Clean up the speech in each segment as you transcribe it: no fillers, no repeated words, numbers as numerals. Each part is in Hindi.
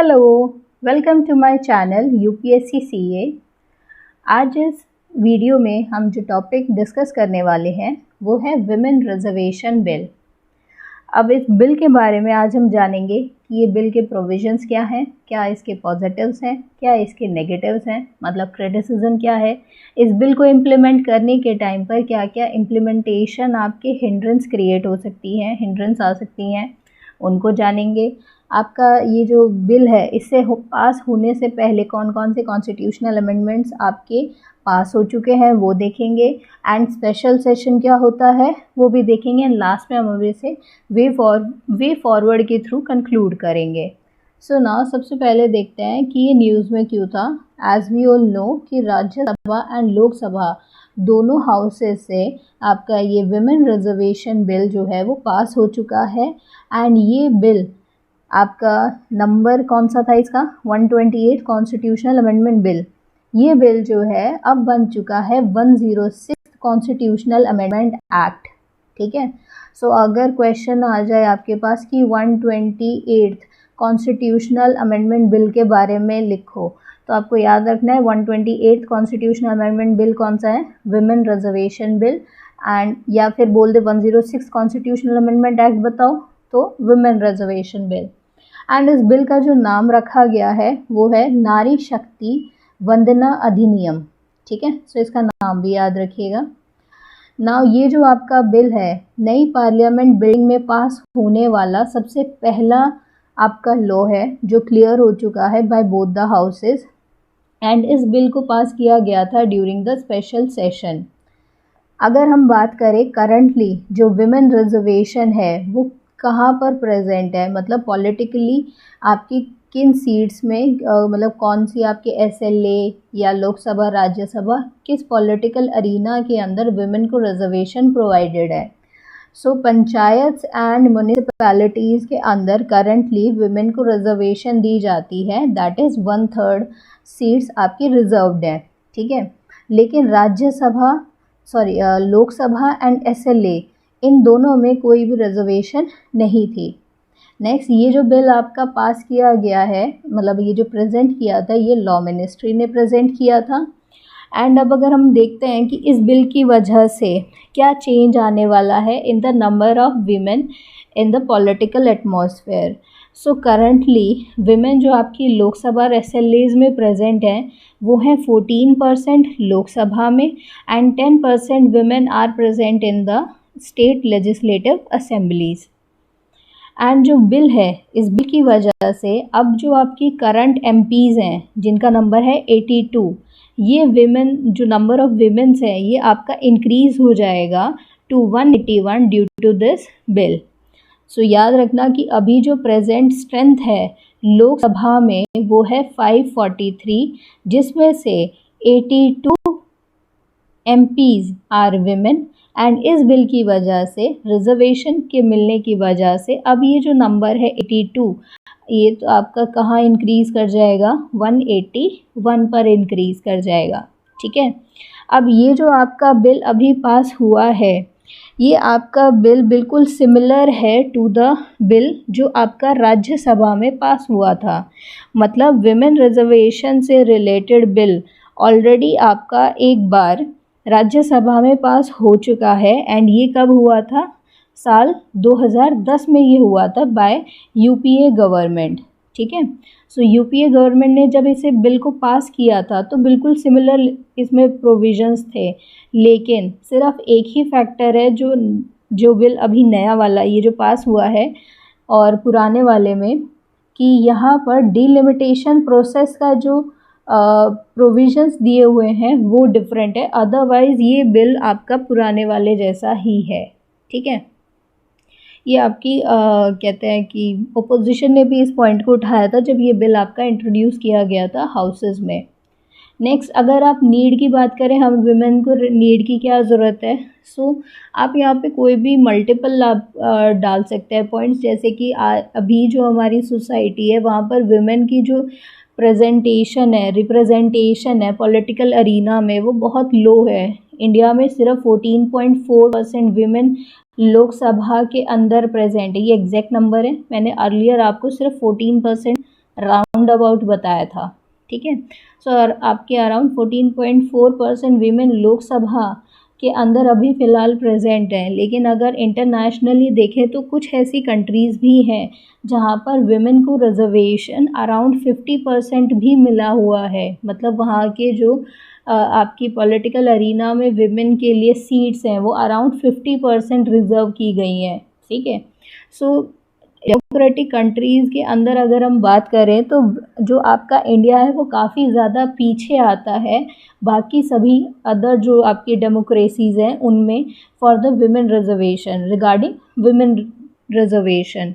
Hello, welcome to my channel UPSC CA. आज इस वीडियो में हम जो टॉपिक डिस्कस करने वाले हैं वो है विमेन रिजर्वेशन बिल। अब इस बिल के बारे में आज हम जानेंगे कि ये बिल के प्रोविजंस क्या हैं, क्या इसके पॉजिटिव्स हैं, क्या इसके नेगेटिव्स हैं, मतलब क्रिटिसिज्म क्या है, इस बिल को इम्प्लीमेंट करने के टाइम पर क्या क्या इम्प्लीमेंटेशन आपके हिंड्रेंस क्रिएट हो सकती हैं, हिंड्रेंस आ सकती हैं, उनको जानेंगे। आपका ये जो बिल है इससे पास होने से पहले कौन कौन से कॉन्स्टिट्यूशनल अमेंडमेंट्स आपके पास हो चुके हैं वो देखेंगे, एंड स्पेशल सेशन क्या होता है वो भी देखेंगे, एंड लास्ट में हम इसे वे फॉरवर्ड के थ्रू कंक्लूड करेंगे। सो नाउ सबसे पहले देखते हैं कि ये न्यूज़ में क्यों था। एज वी ऑल नो कि राज्यसभा एंड लोकसभा दोनों हाउसेस से आपका ये विमेन रिजर्वेशन बिल जो है वो पास हो चुका है। एंड ये बिल आपका नंबर कौन सा था इसका, 128 कॉन्स्टिट्यूशनल अमेंडमेंट बिल। ये बिल जो है अब बन चुका है 106 कॉन्स्टिट्यूशनल अमेंडमेंट एक्ट। ठीक है, सो अगर क्वेश्चन आ जाए आपके पास कि 128 कॉन्स्टिट्यूशनल अमेंडमेंट बिल के बारे में लिखो, तो आपको याद रखना है 128 कॉन्स्टिट्यूशनल अमेंडमेंट बिल कौन सा है, विमेन रिजर्वेशन बिल। एंड या फिर बोल दे 106 कॉन्स्टिट्यूशनल अमेंडमेंट एक्ट बताओ तो विमेन रिजर्वेशन बिल। एंड इस बिल का जो नाम रखा गया है वो है नारी शक्ति वंदना अधिनियम। ठीक है, सो इसका नाम भी याद रखिएगा। नाउ ये जो आपका बिल है नई पार्लियामेंट बिल्डिंग में पास होने वाला सबसे पहला आपका लॉ है जो क्लियर हो चुका है by both the houses. And इस बिल को पास किया गया था ड्यूरिंग द स्पेशल सेशन। अगर हम बात करें करंटली जो विमेन रिजर्वेशन है वो कहाँ पर प्रेजेंट है, मतलब पॉलिटिकली आपकी किन सीट्स में मतलब कौन सी आपके एसएलए या लोकसभा राज्यसभा किस पॉलिटिकल अरीना के अंदर विमेन को रिजर्वेशन प्रोवाइडेड है। सो पंचायत एंड म्यूनिसिपैलिटीज़ के अंदर करंटली विमेन को रिजर्वेशन दी जाती है, दैट इज़ 1/3 सीट्स आपकी रिजर्व्ड है। ठीक है, लेकिन राज्यसभा लोकसभा एंड एसएलए इन दोनों में कोई भी रिजर्वेशन नहीं थी। नेक्स्ट, ये जो बिल आपका पास किया गया है, मतलब ये जो प्रेजेंट किया था ये लॉ मिनिस्ट्री ने प्रेजेंट किया था। एंड अब अगर हम देखते हैं कि इस बिल की वजह से क्या चेंज आने वाला है in the number of women in the political atmosphere. So currently women जो आपकी लोकसभा और एसएलएज में प्रेजेंट हैं वो हैं 14% लोकसभा में, and 10% women are present in the state legislative assemblies. And जो बिल है इस बिल की वजह से अब जो आपकी करंट एमपीज़ हैं जिनका नंबर है 82, ये विमेन जो नंबर ऑफ विमेन्स है ये आपका इंक्रीज़ हो जाएगा to 181 due to this bill. So याद रखना कि अभी जो प्रेजेंट स्ट्रेंथ है लोकसभा में वो है 543, जिसमें से 82 एमपीज़ आर विमेन। एंड इस बिल की वजह से रिजर्वेशन के मिलने की वजह से अब ये जो नंबर है 82 ये तो आपका कहाँ इंक्रीज़ कर जाएगा, 181 पर इंक्रीज़ कर जाएगा। ठीक है, अब ये जो आपका बिल अभी पास हुआ है ये आपका बिल बिल्कुल सिमिलर है टू द बिल जो आपका राज्यसभा में पास हुआ था। मतलब विमेन रिजर्वेशन से रिलेटेड बिल ऑलरेडी आपका एक बार राज्यसभा में पास हो चुका है। एंड ये कब हुआ था, साल 2010 में ये हुआ था बाय यूपीए गवर्नमेंट। ठीक है, सो यूपीए गवर्नमेंट ने जब इसे बिल को पास किया था तो बिल्कुल सिमिलर इसमें प्रोविजंस थे, लेकिन सिर्फ एक ही फैक्टर है जो बिल अभी नया वाला ये जो पास हुआ है और पुराने वाले में, कि यहाँ पर डिलिमिटेशन प्रोसेस का जो प्रोविजंस दिए हुए हैं वो डिफरेंट है। अदरवाइज़ ये बिल आपका पुराने वाले जैसा ही है। ठीक है, ये आपकी कहते हैं कि ओपोजिशन ने भी इस पॉइंट को उठाया था जब ये बिल आपका इंट्रोड्यूस किया गया था हाउसेस में। नेक्स्ट, अगर आप नीड की बात करें, हम विमेन को नीड की क्या ज़रूरत है, सो आप यहाँ पे कोई भी मल्टीपल आप डाल सकते हैं पॉइंट्स, जैसे कि अभी जो हमारी सोसाइटी है वहाँ पर विमेन की जो रिप्रेजेंटेशन है पॉलिटिकल अरीना में वो बहुत लो है। इंडिया में सिर्फ 14.4% विमेन लोकसभा के अंदर प्रेजेंट है, ये एग्जैक्ट नंबर है। मैंने अर्लियर आपको सिर्फ 14% राउंड अबाउट बताया था, ठीक है। सो आपके अराउंड 14.4% वीमेन लोकसभा के अंदर अभी फ़िलहाल प्रेजेंट है। लेकिन अगर इंटरनेशनली देखें तो कुछ ऐसी कंट्रीज़ भी हैं जहाँ पर विमेन को रिजर्वेशन अराउंड 50% भी मिला हुआ है। मतलब वहाँ के जो आपकी पॉलिटिकल अरीना में विमेन के लिए सीट्स हैं वो अराउंड 50% रिजर्व की गई हैं, ठीक है। सो डेमोक्रेटिक कंट्रीज़ के अंदर अगर हम बात करें तो जो आपका इंडिया है वो काफ़ी ज़्यादा पीछे आता है बाकी सभी अदर जो आपकी डेमोक्रेसीज़ हैं उनमें for the women reservation, regarding women reservation.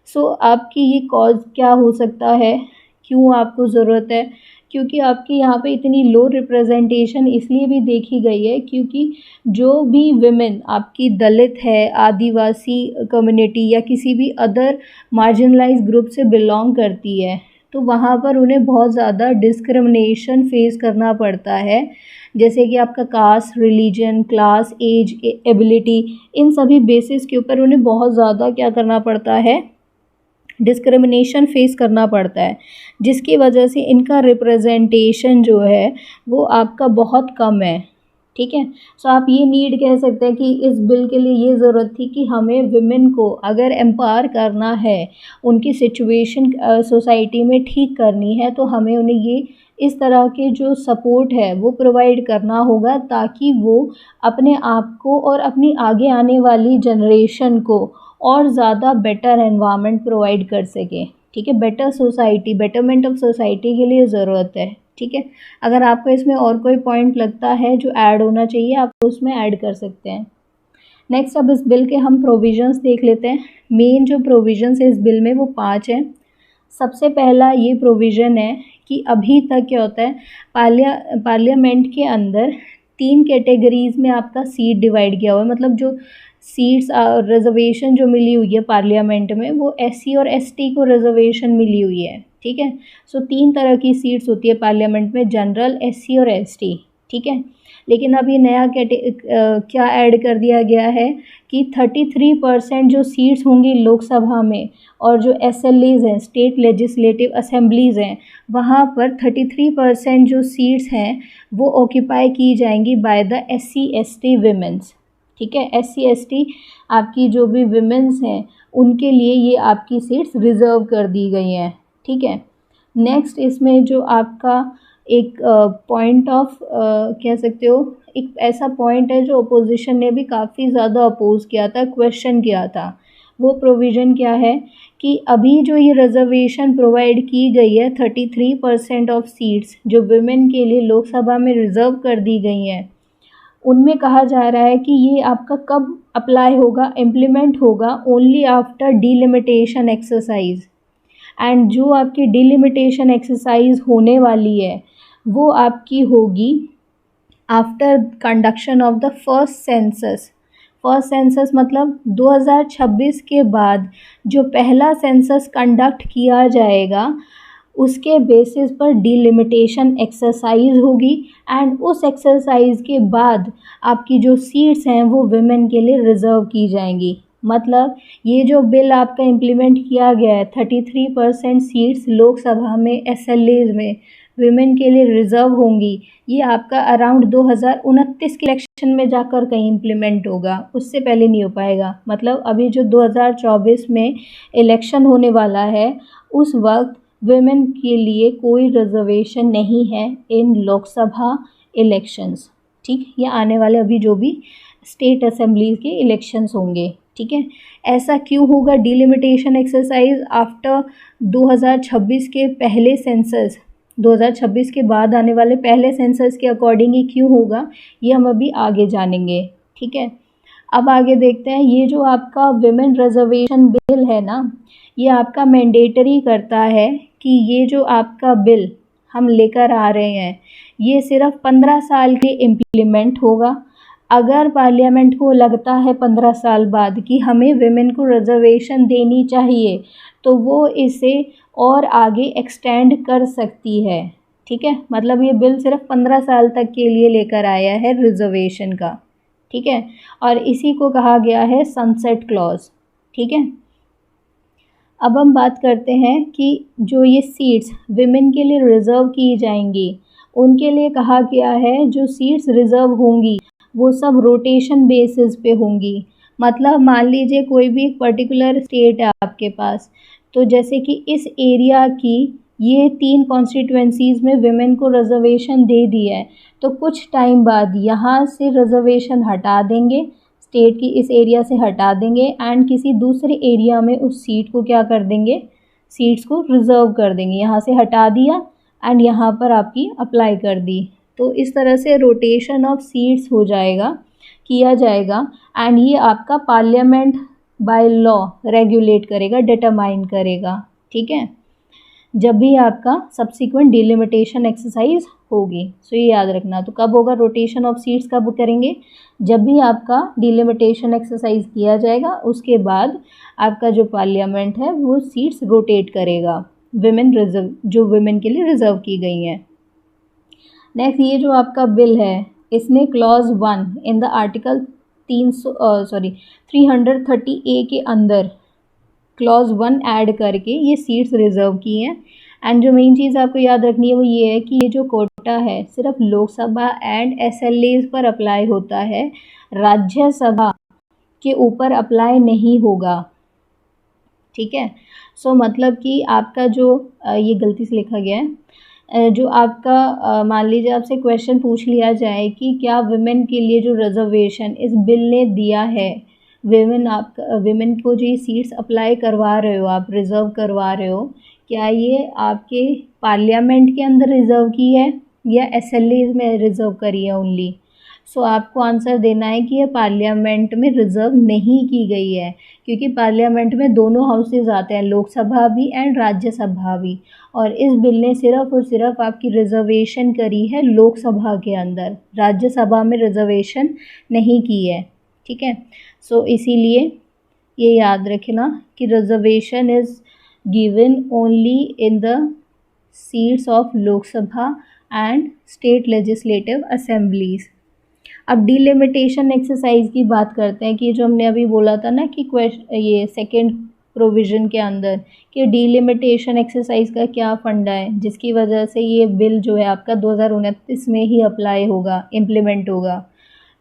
So आपकी ये कॉज क्या हो सकता है, क्यों आपको ज़रूरत है? क्योंकि आपकी यहाँ पे इतनी लो रिप्रेजेंटेशन इसलिए भी देखी गई है क्योंकि जो भी विमेन आपकी दलित है, आदिवासी कम्युनिटी या किसी भी अदर मार्जिनलाइज ग्रुप से बिलोंग करती है तो वहाँ पर उन्हें बहुत ज़्यादा डिस्क्रिमिनेशन फेस करना पड़ता है। जैसे कि आपका caste, religion, class, age, ability, इन सभी बेसिस के ऊपर उन्हें बहुत ज़्यादा क्या करना पड़ता है, डिस्क्रिमिनेशन फेस करना पड़ता है, जिसकी वजह से इनका रिप्रेजेंटेशन जो है वो आपका बहुत कम है, ठीक है। सो आप ये नीड कह सकते हैं कि इस बिल के लिए ये ज़रूरत थी कि हमें विमेन को अगर एम्पावर करना है, उनकी सिचुएशन सोसाइटी में ठीक करनी है तो हमें उन्हें ये इस तरह के जो सपोर्ट है वो प्रोवाइड करना होगा ताकि वो अपने आप को और अपनी आगे आने वाली जनरेशन को और ज़्यादा बेटर एनवायरनमेंट प्रोवाइड कर सके, ठीक है। Better society, betterment of society के लिए ज़रूरत है, ठीक है। अगर आपको इसमें और कोई पॉइंट लगता है जो ऐड होना चाहिए आप उसमें ऐड कर सकते हैं। नेक्स्ट अब इस बिल के हम प्रोविजंस देख लेते हैं। मेन जो प्रोविजंस है इस बिल में वो 5 हैं। सबसे पहला ये प्रोविज़न है कि अभी तक क्या होता है, पार्लियामेंट के अंदर 3 कैटेगरीज़ में आपका सीट डिवाइड किया हुआ है। मतलब जो सीट्स रिजर्वेशन जो मिली हुई है पार्लियामेंट में वो एससी और एसटी को रिजर्वेशन मिली हुई है, ठीक है। सो 3 तरह की सीट्स होती है पार्लियामेंट में, जनरल, एससी और एसटी, ठीक है। लेकिन अब ये नया क्या ऐड कर दिया गया है कि 33% जो सीट्स होंगी लोकसभा में और जो एसएलएज हैं, स्टेट लेजिस्लेटिव असेंबलीज़ हैं, वहाँ पर 33% जो सीट्स हैं वो ऑक्यूपाई की जाएंगी by the SC ST women's, ठीक है। एससी एसटी आपकी जो भी विमेंस हैं उनके लिए ये आपकी सीट्स रिज़र्व कर दी गई हैं, ठीक है। नेक्स्ट इसमें जो आपका एक पॉइंट ऑफ कह सकते हो, एक ऐसा पॉइंट है जो अपोजिशन ने भी काफ़ी ज़्यादा अपोज किया था, क्वेश्चन किया था। वो प्रोविज़न क्या है कि अभी जो ये रिजर्वेशन प्रोवाइड की गई है 33% ऑफ सीट्स जो विमेन के लिए लोकसभा में रिज़र्व कर दी गई हैं, उनमें कहा जा रहा है कि ये आपका कब अप्लाई होगा, इम्प्लीमेंट होगा only after delimitation exercise. And जो आपकी डिलिमिटेशन एक्सरसाइज होने वाली है वो आपकी होगी after conduction of the first census. First census मतलब 2026 के बाद जो पहला सेंसस कंडक्ट किया जाएगा उसके बेसिस पर डिलिमिटेशन एक्सरसाइज होगी एंड उस एक्सरसाइज के बाद आपकी जो सीट्स हैं वो विमेन के लिए रिज़र्व की जाएंगी। मतलब ये जो बिल आपका इम्प्लीमेंट किया गया है 33% सीट्स लोकसभा में एसएलएज में विमेन के लिए रिज़र्व होंगी, ये आपका अराउंड 2029 के इलेक्शन में जाकर कहीं इम्प्लीमेंट होगा, उससे पहले नहीं हो पाएगा। मतलब अभी जो 2024 में इलेक्शन होने वाला है उस वक्त विमेन के लिए कोई रिजर्वेशन नहीं है इन लोकसभा इलेक्शंस, ठीक। ये आने वाले अभी जो भी स्टेट असेंबली के इलेक्शंस होंगे, ठीक है। ऐसा क्यों होगा डिलिमिटेशन एक्सरसाइज आफ्टर 2026 के पहले सेंसस, 2026 के बाद आने वाले पहले सेंसस के अकॉर्डिंग ही क्यों होगा ये हम अभी आगे जानेंगे, ठीक है। अब आगे देखते हैं, ये जो आपका विमेन रिजर्वेशन बिल है ना, ये आपका मैंडेटरी करता है कि ये जो आपका बिल हम लेकर आ रहे हैं ये सिर्फ 15 साल के इम्प्लीमेंट होगा। अगर पार्लियामेंट को लगता है 15 साल बाद कि हमें विमेन को रिजर्वेशन देनी चाहिए तो वो इसे और आगे एक्सटेंड कर सकती है, ठीक है। मतलब ये बिल सिर्फ 15 साल तक के लिए लेकर आया है रिजर्वेशन का, ठीक है। और इसी को कहा गया है सनसेट क्लॉज, ठीक है। अब हम बात करते हैं कि जो ये सीट्स विमेन के लिए रिज़र्व की जाएंगी, उनके लिए कहा गया है जो सीट्स रिज़र्व होंगी वो सब रोटेशन बेसिस पे होंगी। मतलब मान लीजिए कोई भी एक पर्टिकुलर स्टेट है आपके पास, तो जैसे कि इस एरिया की ये 3 कॉन्स्टिट्यूएंसीज़ में विमेन को रिजर्वेशन दे दिया है, तो कुछ टाइम बाद यहाँ से रिजर्वेशन हटा देंगे, स्टेट की इस एरिया से हटा देंगे एंड किसी दूसरे एरिया में उस सीट को क्या कर देंगे, सीट्स को रिज़र्व कर देंगे। यहाँ से हटा दिया एंड यहाँ पर आपकी अप्लाई कर दी, तो इस तरह से रोटेशन ऑफ सीट्स हो जाएगा, किया जाएगा एंड ये आपका पार्लियामेंट बाय लॉ रेगुलेट करेगा, डिटरमाइन करेगा। ठीक है, जब भी आपका सब्सिक्वेंट डिलिमिटेशन एक्सरसाइज होगी। सो ये याद रखना। तो कब होगा रोटेशन ऑफ सीट्स, कब करेंगे, जब भी आपका डिलिमिटेशन एक्सरसाइज किया जाएगा, उसके बाद आपका जो पार्लियामेंट है वो सीट्स रोटेट करेगा विमेन रिजर्व, जो विमेन के लिए रिजर्व की गई हैं। नेक्स्ट, ये जो आपका बिल है इसने clause 1 in the article 330A के अंदर क्लॉज 1 ऐड करके ये सीट्स रिजर्व की हैं। एंड जो मेन चीज़ आपको याद रखनी है वो ये है कि ये जो कोटा है सिर्फ लोकसभा एंड एसएलएज पर अप्लाई होता है, राज्यसभा के ऊपर अप्लाई नहीं होगा। ठीक है, सो मतलब कि आपका जो ये गलती से लिखा गया है, जो आपका मान लीजिए आपसे क्वेश्चन पूछ लिया जाए कि क्या विमेन के लिए जो रिजर्वेशन इस बिल ने दिया है, विमेन को जो ये सीट्स अप्लाई करवा रहे हो आप, रिज़र्व करवा रहे हो, क्या ये आपके पार्लियामेंट के अंदर रिज़र्व की है या एसएलएज में रिज़र्व करी है ओनली। सो आपको आंसर देना है कि ये पार्लियामेंट में रिज़र्व नहीं की गई है, क्योंकि पार्लियामेंट में दोनों हाउसेज आते हैं, लोकसभा भी एंड राज्यसभा भी, और इस बिल ने सिर्फ और सिर्फ आपकी रिजर्वेशन करी है लोकसभा के अंदर, राज्यसभा में रिजर्वेशन नहीं की है। ठीक है, सो इसीलिए ये याद रखना कि reservation is given only in the seats of Lok Sabha and state legislative assemblies. अब डिलिमिटेशन एक्सरसाइज की बात करते हैं कि जो हमने अभी बोला था ना कि ये सेकंड प्रोविज़न के अंदर कि डिलिमिटेशन एक्सरसाइज का क्या फंडा है, जिसकी वजह से ये बिल जो है आपका 2029 में ही अप्लाई होगा, इम्प्लीमेंट होगा।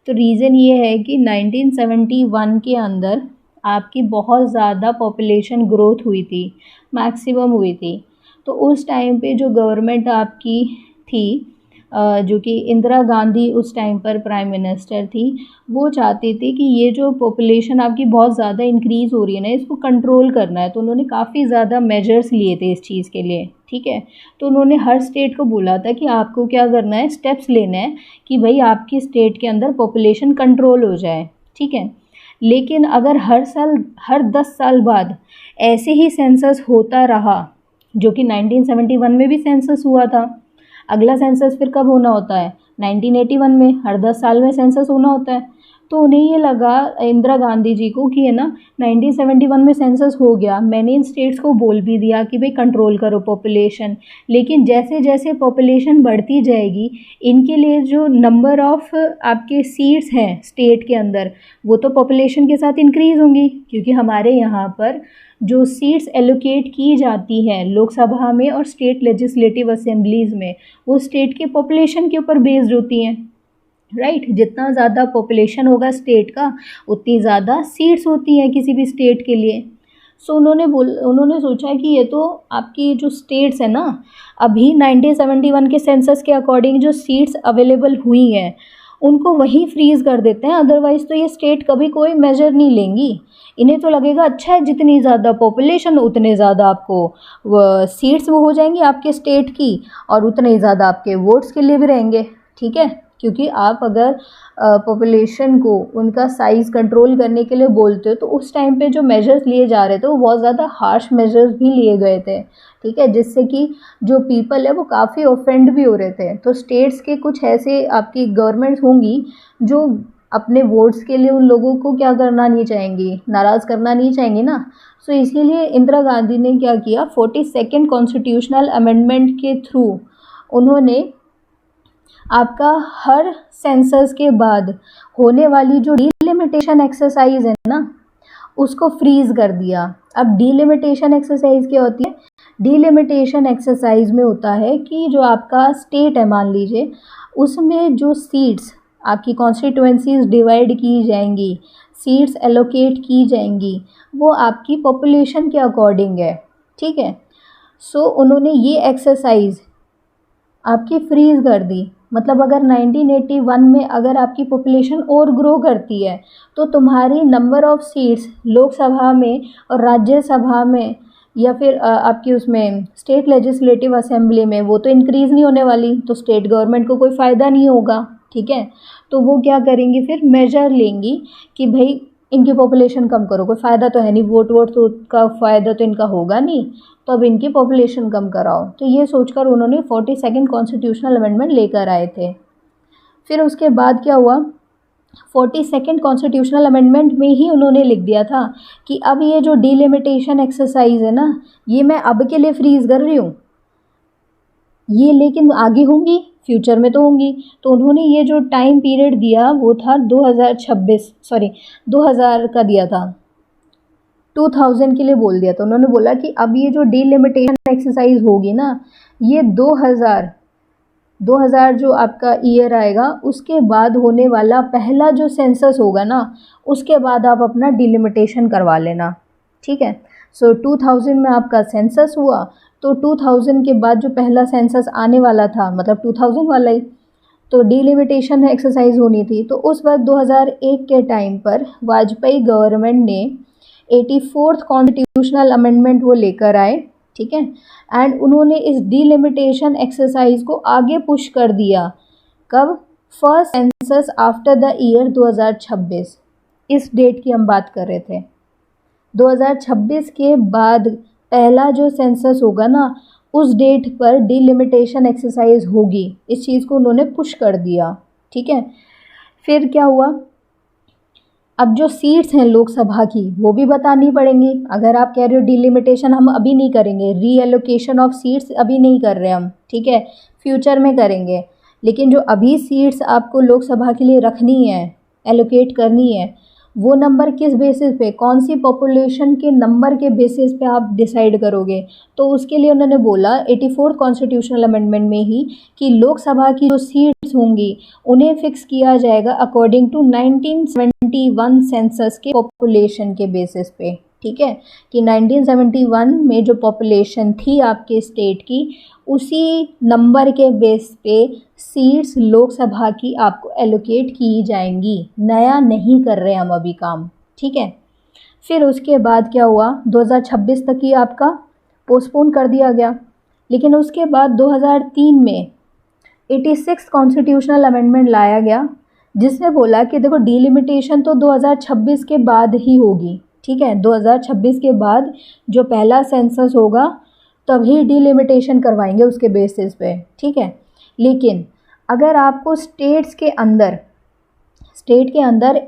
तो रीज़न ये है कि 1971 के अंदर आपकी बहुत ज़्यादा पॉपुलेशन ग्रोथ हुई थी, मैक्सिमम हुई थी। तो उस टाइम पे जो गवर्नमेंट आपकी थी, जो कि इंदिरा गांधी उस टाइम पर प्राइम मिनिस्टर थी, वो चाहती थी कि ये जो पॉपुलेशन आपकी बहुत ज़्यादा इंक्रीज़ हो रही है ना, इसको कंट्रोल करना है। तो उन्होंने काफ़ी ज़्यादा मेजर्स लिए थे इस चीज़ के लिए। ठीक है, तो उन्होंने हर स्टेट को बोला था कि आपको क्या करना है, स्टेप्स लेना है कि भाई आपकी स्टेट के अंदर पॉपुलेशन कंट्रोल हो जाए। ठीक है, लेकिन अगर हर साल, हर 10 साल बाद ऐसे ही सेंसस होता रहा, जो कि 1971 में भी सेंसस हुआ था, अगला सेंसस फिर कब होना होता है, 1981 में, हर 10 साल में सेंसस होना होता है। तो उन्हें ये लगा, इंदिरा गांधी जी को, कि है ना 1971 में सेंसस हो गया, मैंने इन स्टेट्स को बोल भी दिया कि भाई कंट्रोल करो पॉपुलेशन, लेकिन जैसे जैसे पॉपुलेशन बढ़ती जाएगी, इनके लिए जो नंबर ऑफ़ आपके सीट्स हैं स्टेट के अंदर, वो तो पॉपुलेशन के साथ इंक्रीज़ होंगी, क्योंकि हमारे यहाँ पर जो सीट्स एलोकेट की जाती हैं लोकसभा में और स्टेट लेजिस्लेटिव असेंबलीज़ में, वो स्टेट के पॉपुलेशन के ऊपर बेस्ड होती हैं। राइट, जितना ज़्यादा पॉपुलेशन होगा स्टेट का, उतनी ज़्यादा सीट्स होती हैं किसी भी स्टेट के लिए। सो उन्होंने सोचा कि ये तो आपकी जो स्टेट्स हैं ना, अभी 1971 के सेंसस के अकॉर्डिंग जो सीट्स अवेलेबल हुई हैं उनको वहीं फ्रीज़ कर देते हैं, अदरवाइज़ तो ये स्टेट कभी कोई मेजर नहीं लेंगी। इन्हें तो लगेगा अच्छा है, जितनी ज़्यादा पॉपुलेशन उतने ज़्यादा आपको सीट्स वो हो जाएंगी आपके स्टेट की, और उतने ही ज़्यादा आपके वोट्स के लिए भी रहेंगे। ठीक है, क्योंकि आप अगर पॉपुलेशन को उनका साइज़ कंट्रोल करने के लिए बोलते हो, तो उस टाइम पे जो मेजर्स लिए जा रहे थे वो बहुत ज़्यादा हार्श मेजर्स भी लिए गए थे। ठीक है, जिससे कि जो पीपल है वो काफ़ी ऑफेंड भी हो रहे थे। तो स्टेट्स के कुछ ऐसे आपकी गवर्नमेंट्स होंगी जो अपने वोट्स के लिए उन लोगों को क्या करना नहीं चाहेंगी, नाराज़ करना नहीं चाहेंगी ना। सो इसीलिए इंदिरा गांधी ने क्या किया, 42nd कॉन्स्टिट्यूशनल अमेंडमेंट के थ्रू उन्होंने आपका हर सेंसस के बाद होने वाली जो डिलिमिटेशन एक्सरसाइज है ना, उसको फ्रीज कर दिया। अब डीलिमिटेशन एक्सरसाइज क्या होती है? डीलिमिटेशन एक्सरसाइज में होता है कि जो आपका स्टेट है, मान लीजिए, उसमें जो सीट्स आपकी कॉन्स्टिट्यूएंसीज डिवाइड की जाएंगी, सीट्स एलोकेट की जाएंगी, वो आपकी पॉपुलेशन के अकॉर्डिंग है। ठीक है, सो उन्होंने ये एक्सरसाइज आपकी फ्रीज कर दी। मतलब अगर 1981 में अगर आपकी पॉपुलेशन और ग्रो करती है तो तुम्हारी नंबर ऑफ सीट्स लोकसभा में और राज्यसभा में या फिर आपकी उसमें स्टेट लेजिस्लेटिव असेंबली में वो तो इंक्रीज़ नहीं होने वाली, तो स्टेट गवर्नमेंट को कोई फ़ायदा नहीं होगा। ठीक है, तो वो क्या करेंगी, फिर मेजर लेंगी कि भाई इनकी पॉपुलेशन कम करो, कोई फ़ायदा तो है नहीं, वोट तो का फ़ायदा तो इनका होगा नहीं, तो अब इनकी पॉपुलेशन कम कराओ। तो ये सोचकर उन्होंने 42nd कॉन्स्टिट्यूशनल अमेंडमेंट लेकर आए थे। फिर उसके बाद क्या हुआ, 42nd कॉन्स्टिट्यूशनल अमेंडमेंट में ही उन्होंने लिख दिया था कि अब ये जो डीलिमिटेशन एक्सरसाइज है ना, ये मैं अब के लिए फ्रीज कर रही हूँ, ये लेकिन आगे होंगी, फ्यूचर में तो होंगी। तो उन्होंने ये जो टाइम पीरियड दिया वो था 2000 का दिया था, 2000 के लिए बोल दिया था। उन्होंने बोला कि अब ये जो डीलिमिटेशन एक्सरसाइज होगी ना, ये 2000 जो आपका ईयर आएगा उसके बाद होने वाला पहला जो सेंसस होगा ना, उसके बाद आप अपना डिलिमिटेशन करवा लेना। ठीक है, सो 2000 में आपका सेंसस हुआ, तो 2000 के बाद जो पहला सेंसस आने वाला था, मतलब 2000 वाला ही, तो डीलिमिटेशन एक्सरसाइज होनी थी। तो उस वक्त 2001 के टाइम पर वाजपेयी गवर्नमेंट ने 84th कॉन्स्टिट्यूशनल अमेंडमेंट वो लेकर आए। ठीक है, एंड उन्होंने इस डीलिमिटेशन एक्सरसाइज को आगे पुश कर दिया। कब? First census after the year 2026, इस डेट की हम बात कर रहे थे। 2026 के बाद पहला जो सेंसस होगा ना, उस डेट पर डीलिमिटेशन एक्सरसाइज होगी। इस चीज़ को उन्होंने पुश कर दिया। ठीक है, फिर क्या हुआ, अब जो सीट्स हैं लोकसभा की वो भी बतानी पड़ेंगी। अगर आप कह रहे हो डीलिमिटेशन हम अभी नहीं करेंगे, रीएलोकेशन ऑफ सीट्स अभी नहीं कर रहे हम, ठीक है, फ्यूचर में करेंगे, लेकिन जो अभी सीट्स आपको लोकसभा के लिए रखनी है, एलोकेट करनी है, वो नंबर किस बेसिस पे, कौन सी पॉपुलेशन के नंबर के बेसिस पे आप डिसाइड करोगे। तो उसके लिए उन्होंने बोला 84th कॉन्स्टिट्यूशनल अमेंडमेंट में ही कि लोकसभा की जो सीट्स होंगी उन्हें फिक्स किया जाएगा अकॉर्डिंग टू 1971 सेंसस के पॉपुलेशन के बेसिस पे। ठीक है, कि 1971 में जो पॉपुलेशन थी आपके स्टेट की, उसी नंबर के बेस पे सीट्स लोकसभा की आपको एलोकेट की जाएंगी। नया नहीं कर रहे हम अभी काम। ठीक है, फिर उसके बाद क्या हुआ, 2026 तक ही आपका पोस्टपोन कर दिया गया। लेकिन उसके बाद 2003 में 86 कॉन्स्टिट्यूशनल अमेंडमेंट लाया गया, जिसने बोला कि देखो डीलिमिटेशन तो 2026 के बाद ही होगी। ठीक है, 2026 के बाद जो पहला सेंसस होगा तभी डीलिमिटेशन करवाएंगे उसके बेसिस पे। ठीक है, लेकिन अगर आपको स्टेट के अंदर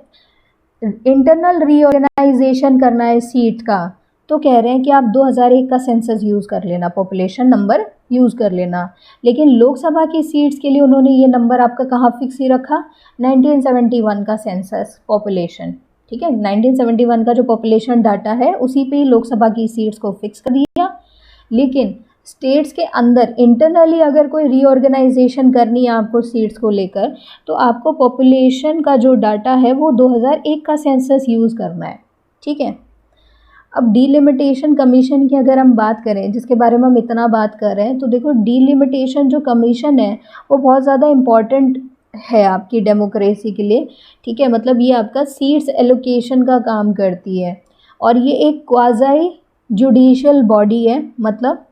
इंटरनल रीऑर्गेनाइजेशन करना है सीट का, तो कह रहे हैं कि आप 2001 का सेंसस यूज़ कर लेना, पॉपुलेशन नंबर यूज़ कर लेना। लेकिन लोकसभा की सीट्स के लिए उन्होंने ये नंबर आपका कहाँ फिक्स ही रखा, 1971 का सेंसस पॉपुलेशन। ठीक है, 1971 का जो पॉपुलेशन डाटा है उसी पे ही लोकसभा की सीट्स को फिक्स कर दिया। लेकिन स्टेट्स के अंदर इंटरनली अगर कोई रीऑर्गेनाइजेशन करनी है आपको सीट्स को लेकर, तो आपको पॉपुलेशन का जो डाटा है वो 2001 का सेंसस यूज़ करना है। ठीक है, अब डीलिमिटेशन कमीशन की अगर हम बात करें, जिसके बारे में हम इतना बात कर रहे हैं, तो देखो डीलिमिटेशन जो कमीशन है वो बहुत ज़्यादा इम्पॉर्टेंट है आपकी डेमोक्रेसी के लिए। ठीक है, मतलब ये आपका सीट्स एलोकेशन का काम करती है, और ये एक क्वाज़ाई जुडिशियल बॉडी है, मतलब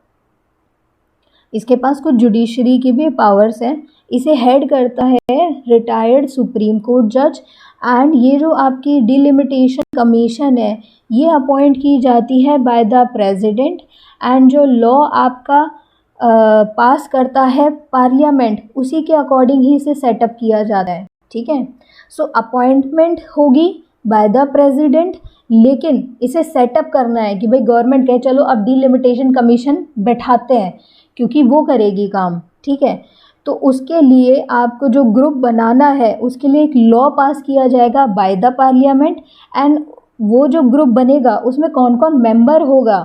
इसके पास कुछ जुडिशरी की भी पावर्स हैं। इसे हेड करता है रिटायर्ड सुप्रीम कोर्ट जज, एंड ये जो आपकी डीलिमिटेशन कमीशन है ये अपॉइंट की जाती है बाय द प्रेसिडेंट, एंड जो लॉ आपका पास करता है पार्लियामेंट, उसी के अकॉर्डिंग ही इसे सेटअप किया जाता है। ठीक है, सो अपॉइंटमेंट होगी बाय द प्रेसिडेंट, लेकिन इसे सेटअप करना है कि भाई गवर्नमेंट कहे चलो अब डीलिमिटेशन कमीशन बैठाते हैं, क्योंकि वो करेगी काम। ठीक है, तो उसके लिए आपको जो ग्रुप बनाना है उसके लिए एक लॉ पास किया जाएगा बाय द पार्लियामेंट, एंड वो जो ग्रुप बनेगा उसमें कौन कौन मेंबर होगा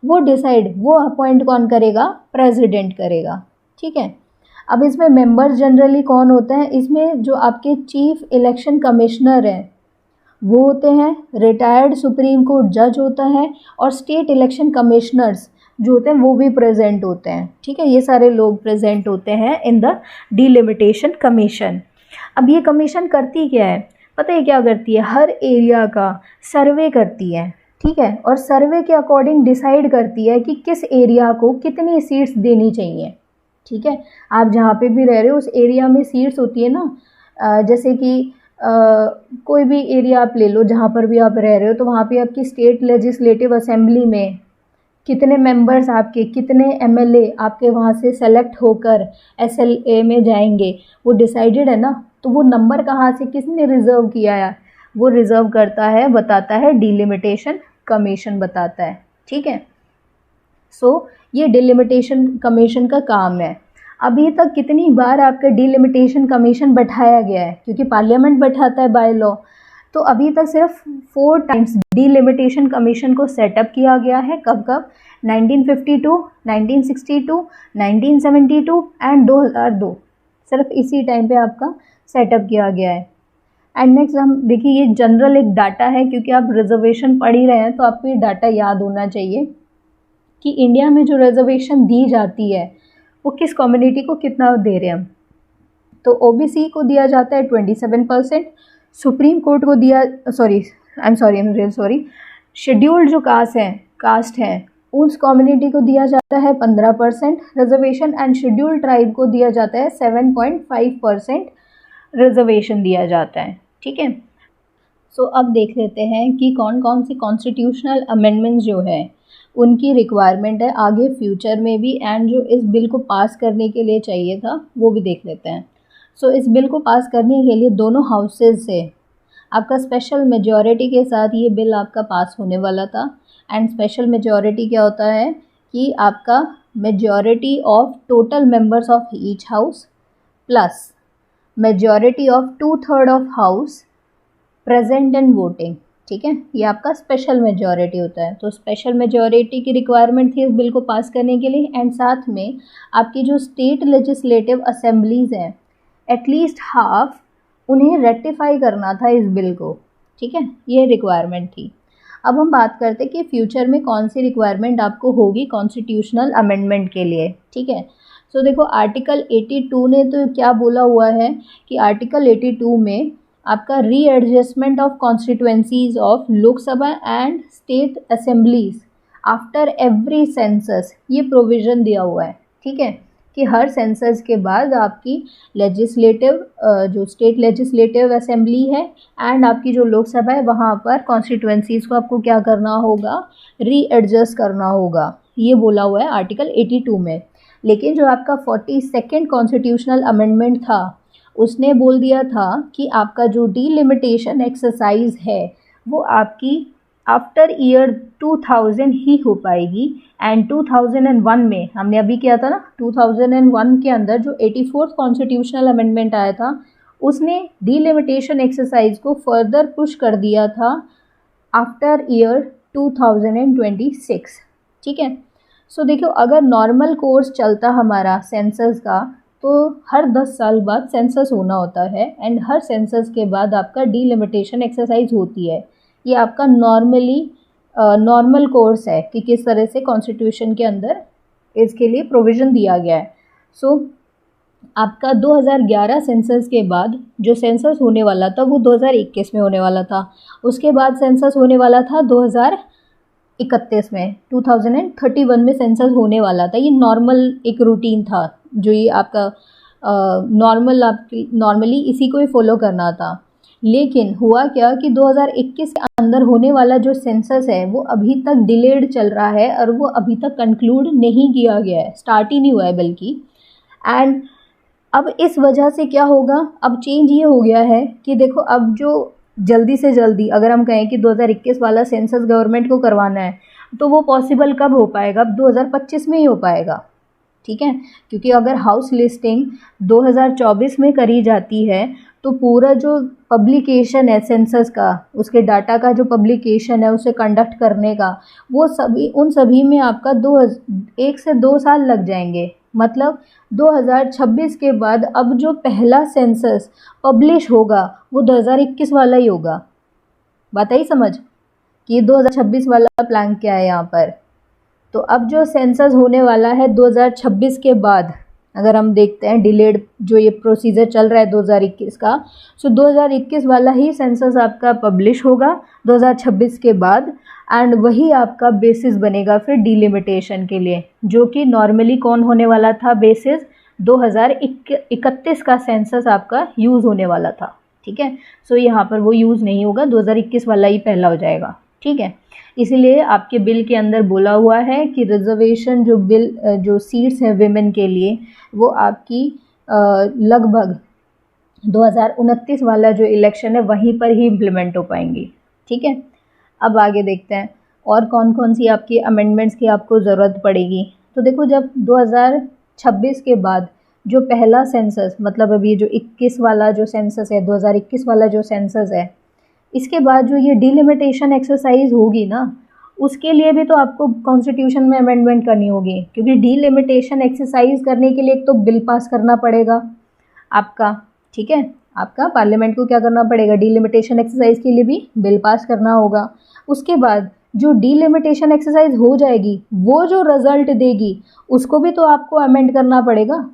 वो डिसाइड, वो अपॉइंट कौन करेगा, प्रेसिडेंट करेगा। ठीक है। अब इसमें मेंबर्स जनरली कौन होते हैं, इसमें जो आपके चीफ इलेक्शन कमिश्नर हैं वो होते हैं, रिटायर्ड सुप्रीम कोर्ट जज होता है, और स्टेट इलेक्शन कमिश्नर्स जो होते हैं वो भी प्रेजेंट होते हैं। ठीक है, ये सारे लोग प्रेजेंट होते हैं इन द डिलिमिटेशन कमीशन। अब ये कमीशन करती क्या है, पता है क्या करती है, हर एरिया का सर्वे करती है। ठीक है, और सर्वे के अकॉर्डिंग डिसाइड करती है कि किस एरिया को कितनी सीट्स देनी चाहिए। ठीक है, आप जहाँ पे भी रह रहे हो उस एरिया में सीट्स होती है ना, जैसे कि कोई भी एरिया आप ले लो जहाँ पर भी आप रह रहे हो, तो वहाँ पे आपकी स्टेट लेजिस्लेटिव असेंबली में कितने मेंबर्स आपके, कितने एमएलए आपके वहाँ से सेलेक्ट होकर एसएलए में जाएंगे, वो डिसाइडेड है ना। तो वो नंबर कहाँ से किसने रिज़र्व किया है, वो रिज़र्व करता है, बताता है डिलिमिटेशन कमीशन बताता है। ठीक है, सो ये डिलिमिटेशन कमीशन का काम है। अभी तक कितनी बार आपका डिलिमिटेशन कमीशन बैठाया गया है, क्योंकि पार्लियामेंट बैठाता है बाय लॉ, तो अभी तक सिर्फ 4 टाइम्स डिलिमिटेशन कमीशन को सेटअप किया गया है। कब कब, 1952, 1962, 1972 एंड 2002, सिर्फ इसी टाइम पे आपका सेटअप किया गया है। एंड नेक्स्ट हम देखिए, ये जनरल एक डाटा है, क्योंकि आप रिजर्वेशन पढ़ ही रहे हैं तो आपको ये डाटा याद होना चाहिए कि इंडिया में जो रिजर्वेशन दी जाती है वो किस कम्युनिटी को कितना दे रहे हैं हम। तो ओबीसी को दिया जाता है 27%, सुप्रीम कोर्ट को दिया शेड्यूल्ड जो कास्ट है उस कम्युनिटी को दिया जाता है 15% रिजर्वेशन, एंड शेड्यूल्ड ट्राइब को दिया जाता है 7.5% रिजर्वेशन दिया जाता है। ठीक है, सो अब देख लेते हैं कि कौन कौन सी कॉन्स्टिट्यूशनल अमेंडमेंट्स जो है उनकी रिक्वायरमेंट है आगे फ्यूचर में भी, एंड जो इस बिल को पास करने के लिए चाहिए था वो भी देख लेते हैं। सो इस बिल को पास करने के लिए दोनों हाउसेज से आपका स्पेशल मेजॉरिटी के साथ ये बिल आपका पास होने वाला था। एंड स्पेशल मेजॉरिटी क्या होता है कि आपका majority of total members of each house plus majority of 2/3 of house present and voting. ठीक है, ये आपका स्पेशल मेजॉरिटी होता है। तो स्पेशल मेजॉरिटी की रिक्वायरमेंट थी इस बिल को पास करने के लिए, एंड साथ में आपकी जो स्टेट लेजिस्लेटिव असेंबलीज़ हैं एटलीस्ट हाफ, उन्हें रेक्टिफाई करना था इस बिल को। ठीक है, ये रिक्वायरमेंट थी। अब हम बात करते हैं कि फ्यूचर में कौन सी रिक्वायरमेंट आपको होगी कॉन्स्टिट्यूशनल अमेंडमेंट के लिए। ठीक है, सो देखो आर्टिकल 82 ने तो क्या बोला हुआ है कि आर्टिकल 82 में आपका readjustment of constituencies of Lok Sabha and state assemblies after every census, ये प्रोविज़न दिया हुआ है। ठीक है, कि हर सेंसस के बाद आपकी लेजिस्लेटिव जो स्टेट लेजिस्लेटिव असेंबली है एंड आपकी जो लोकसभा है वहाँ पर कॉन्स्टिट्यूएंसीज को आपको क्या करना होगा, रीएडजस्ट करना होगा, ये बोला हुआ है आर्टिकल 82 में। लेकिन जो आपका 42nd कॉन्स्टिट्यूशनल अमेंडमेंट था उसने बोल दिया था कि आपका जो डिलिमिटेशन एक्सरसाइज है वो आपकी आफ्टर ईयर 2000 ही हो पाएगी। एंड 2001 में हमने अभी किया था ना, 2001 के अंदर जो 84th कॉन्स्टिट्यूशनल अमेंडमेंट आया था उसने डिलिमिटेशन एक्सरसाइज को फर्दर पुश कर दिया था आफ्टर ईयर 2026। ठीक है, सो देखो अगर नॉर्मल कोर्स चलता हमारा सेंसस का तो हर 10 साल बाद सेंसस होना होता है, एंड हर सेंसस के बाद आपका डिलिमिटेशन एक्सरसाइज होती है। ये आपका नॉर्मल कोर्स है कि किस तरह से कॉन्स्टिट्यूशन के अंदर इसके लिए प्रोविज़न दिया गया है। सो आपका 2011 सेंसस के बाद जो सेंसस होने वाला था वो 2021 में होने वाला था, उसके बाद सेंसस होने वाला था 2031 में, 2031 में सेंसस होने वाला था। ये नॉर्मल एक रूटीन था जो ये आपका नॉर्मली इसी को ही फॉलो करना था। लेकिन हुआ क्या कि 2021 के अंदर होने वाला जो सेंसस है वो अभी तक डिलेड चल रहा है और वो अभी तक कंक्लूड नहीं किया गया है, स्टार्ट ही नहीं हुआ है बल्कि। एंड अब इस वजह से क्या होगा, अब चेंज ये हो गया है कि देखो अब जो जल्दी से जल्दी अगर हम कहें कि 2021 वाला सेंसस गवर्नमेंट को करवाना है तो वो पॉसिबल कब हो पाएगा, अब 2025 में ही हो पाएगा। ठीक है, क्योंकि अगर हाउस लिस्टिंग 2024 में करी जाती है तो पूरा जो पब्लिकेशन है सेंसस का, उसके डाटा का जो पब्लिकेशन है उसे कंडक्ट करने का, वो उन सभी में आपका 1 से 2 साल लग जाएंगे। मतलब 2026 के बाद अब जो पहला सेंसस पब्लिश होगा वो 2021 वाला ही होगा। बात आई समझ कि ये 2026 वाला प्लान क्या है यहाँ पर। तो अब जो सेंसस होने वाला है 2026 के बाद, अगर हम देखते हैं डिलेड जो ये प्रोसीजर चल रहा है 2021 का, सो 2021 वाला ही सेंसस आपका पब्लिश होगा 2026 के बाद, एंड वही आपका बेसिस बनेगा फिर डिलिमिटेशन के लिए, जो कि नॉर्मली कौन होने वाला था, बेसिस 2031 का सेंसस आपका यूज़ होने वाला था। ठीक है, सो यहाँ पर वो यूज़ नहीं होगा, 2021 वाला ही पहला हो जाएगा। ठीक है, इसीलिए आपके बिल के अंदर बोला हुआ है कि रिजर्वेशन जो सीट्स हैं विमेन के लिए, वो आपकी लगभग 2029 वाला जो इलेक्शन है वहीं पर ही इम्प्लीमेंट हो पाएंगी। ठीक है, अब आगे देखते हैं और कौन कौन सी आपकी अमेंडमेंट्स की आपको ज़रूरत पड़ेगी। तो देखो, जब 2026 के बाद जो पहला सेंसस, मतलब अभी जो 21 वाला जो सेंसस है, 2021 वाला जो सेंसस है, इसके बाद जो ये डिलिमिटेशन एक्सरसाइज होगी ना, उसके लिए भी तो आपको कॉन्स्टिट्यूशन में अमेंडमेंट करनी होगी, क्योंकि डिलिमिटेशन एक्सरसाइज करने के लिए एक तो बिल पास करना पड़ेगा आपका। ठीक है, आपका पार्लियामेंट को क्या करना पड़ेगा, डिलिमिटेशन एक्सरसाइज के लिए भी बिल पास करना होगा। उसके बाद जो डिलिमिटेशन एक्सरसाइज हो जाएगी, वो जो रिजल्ट देगी उसको भी तो आपको अमेंड करना पड़ेगा।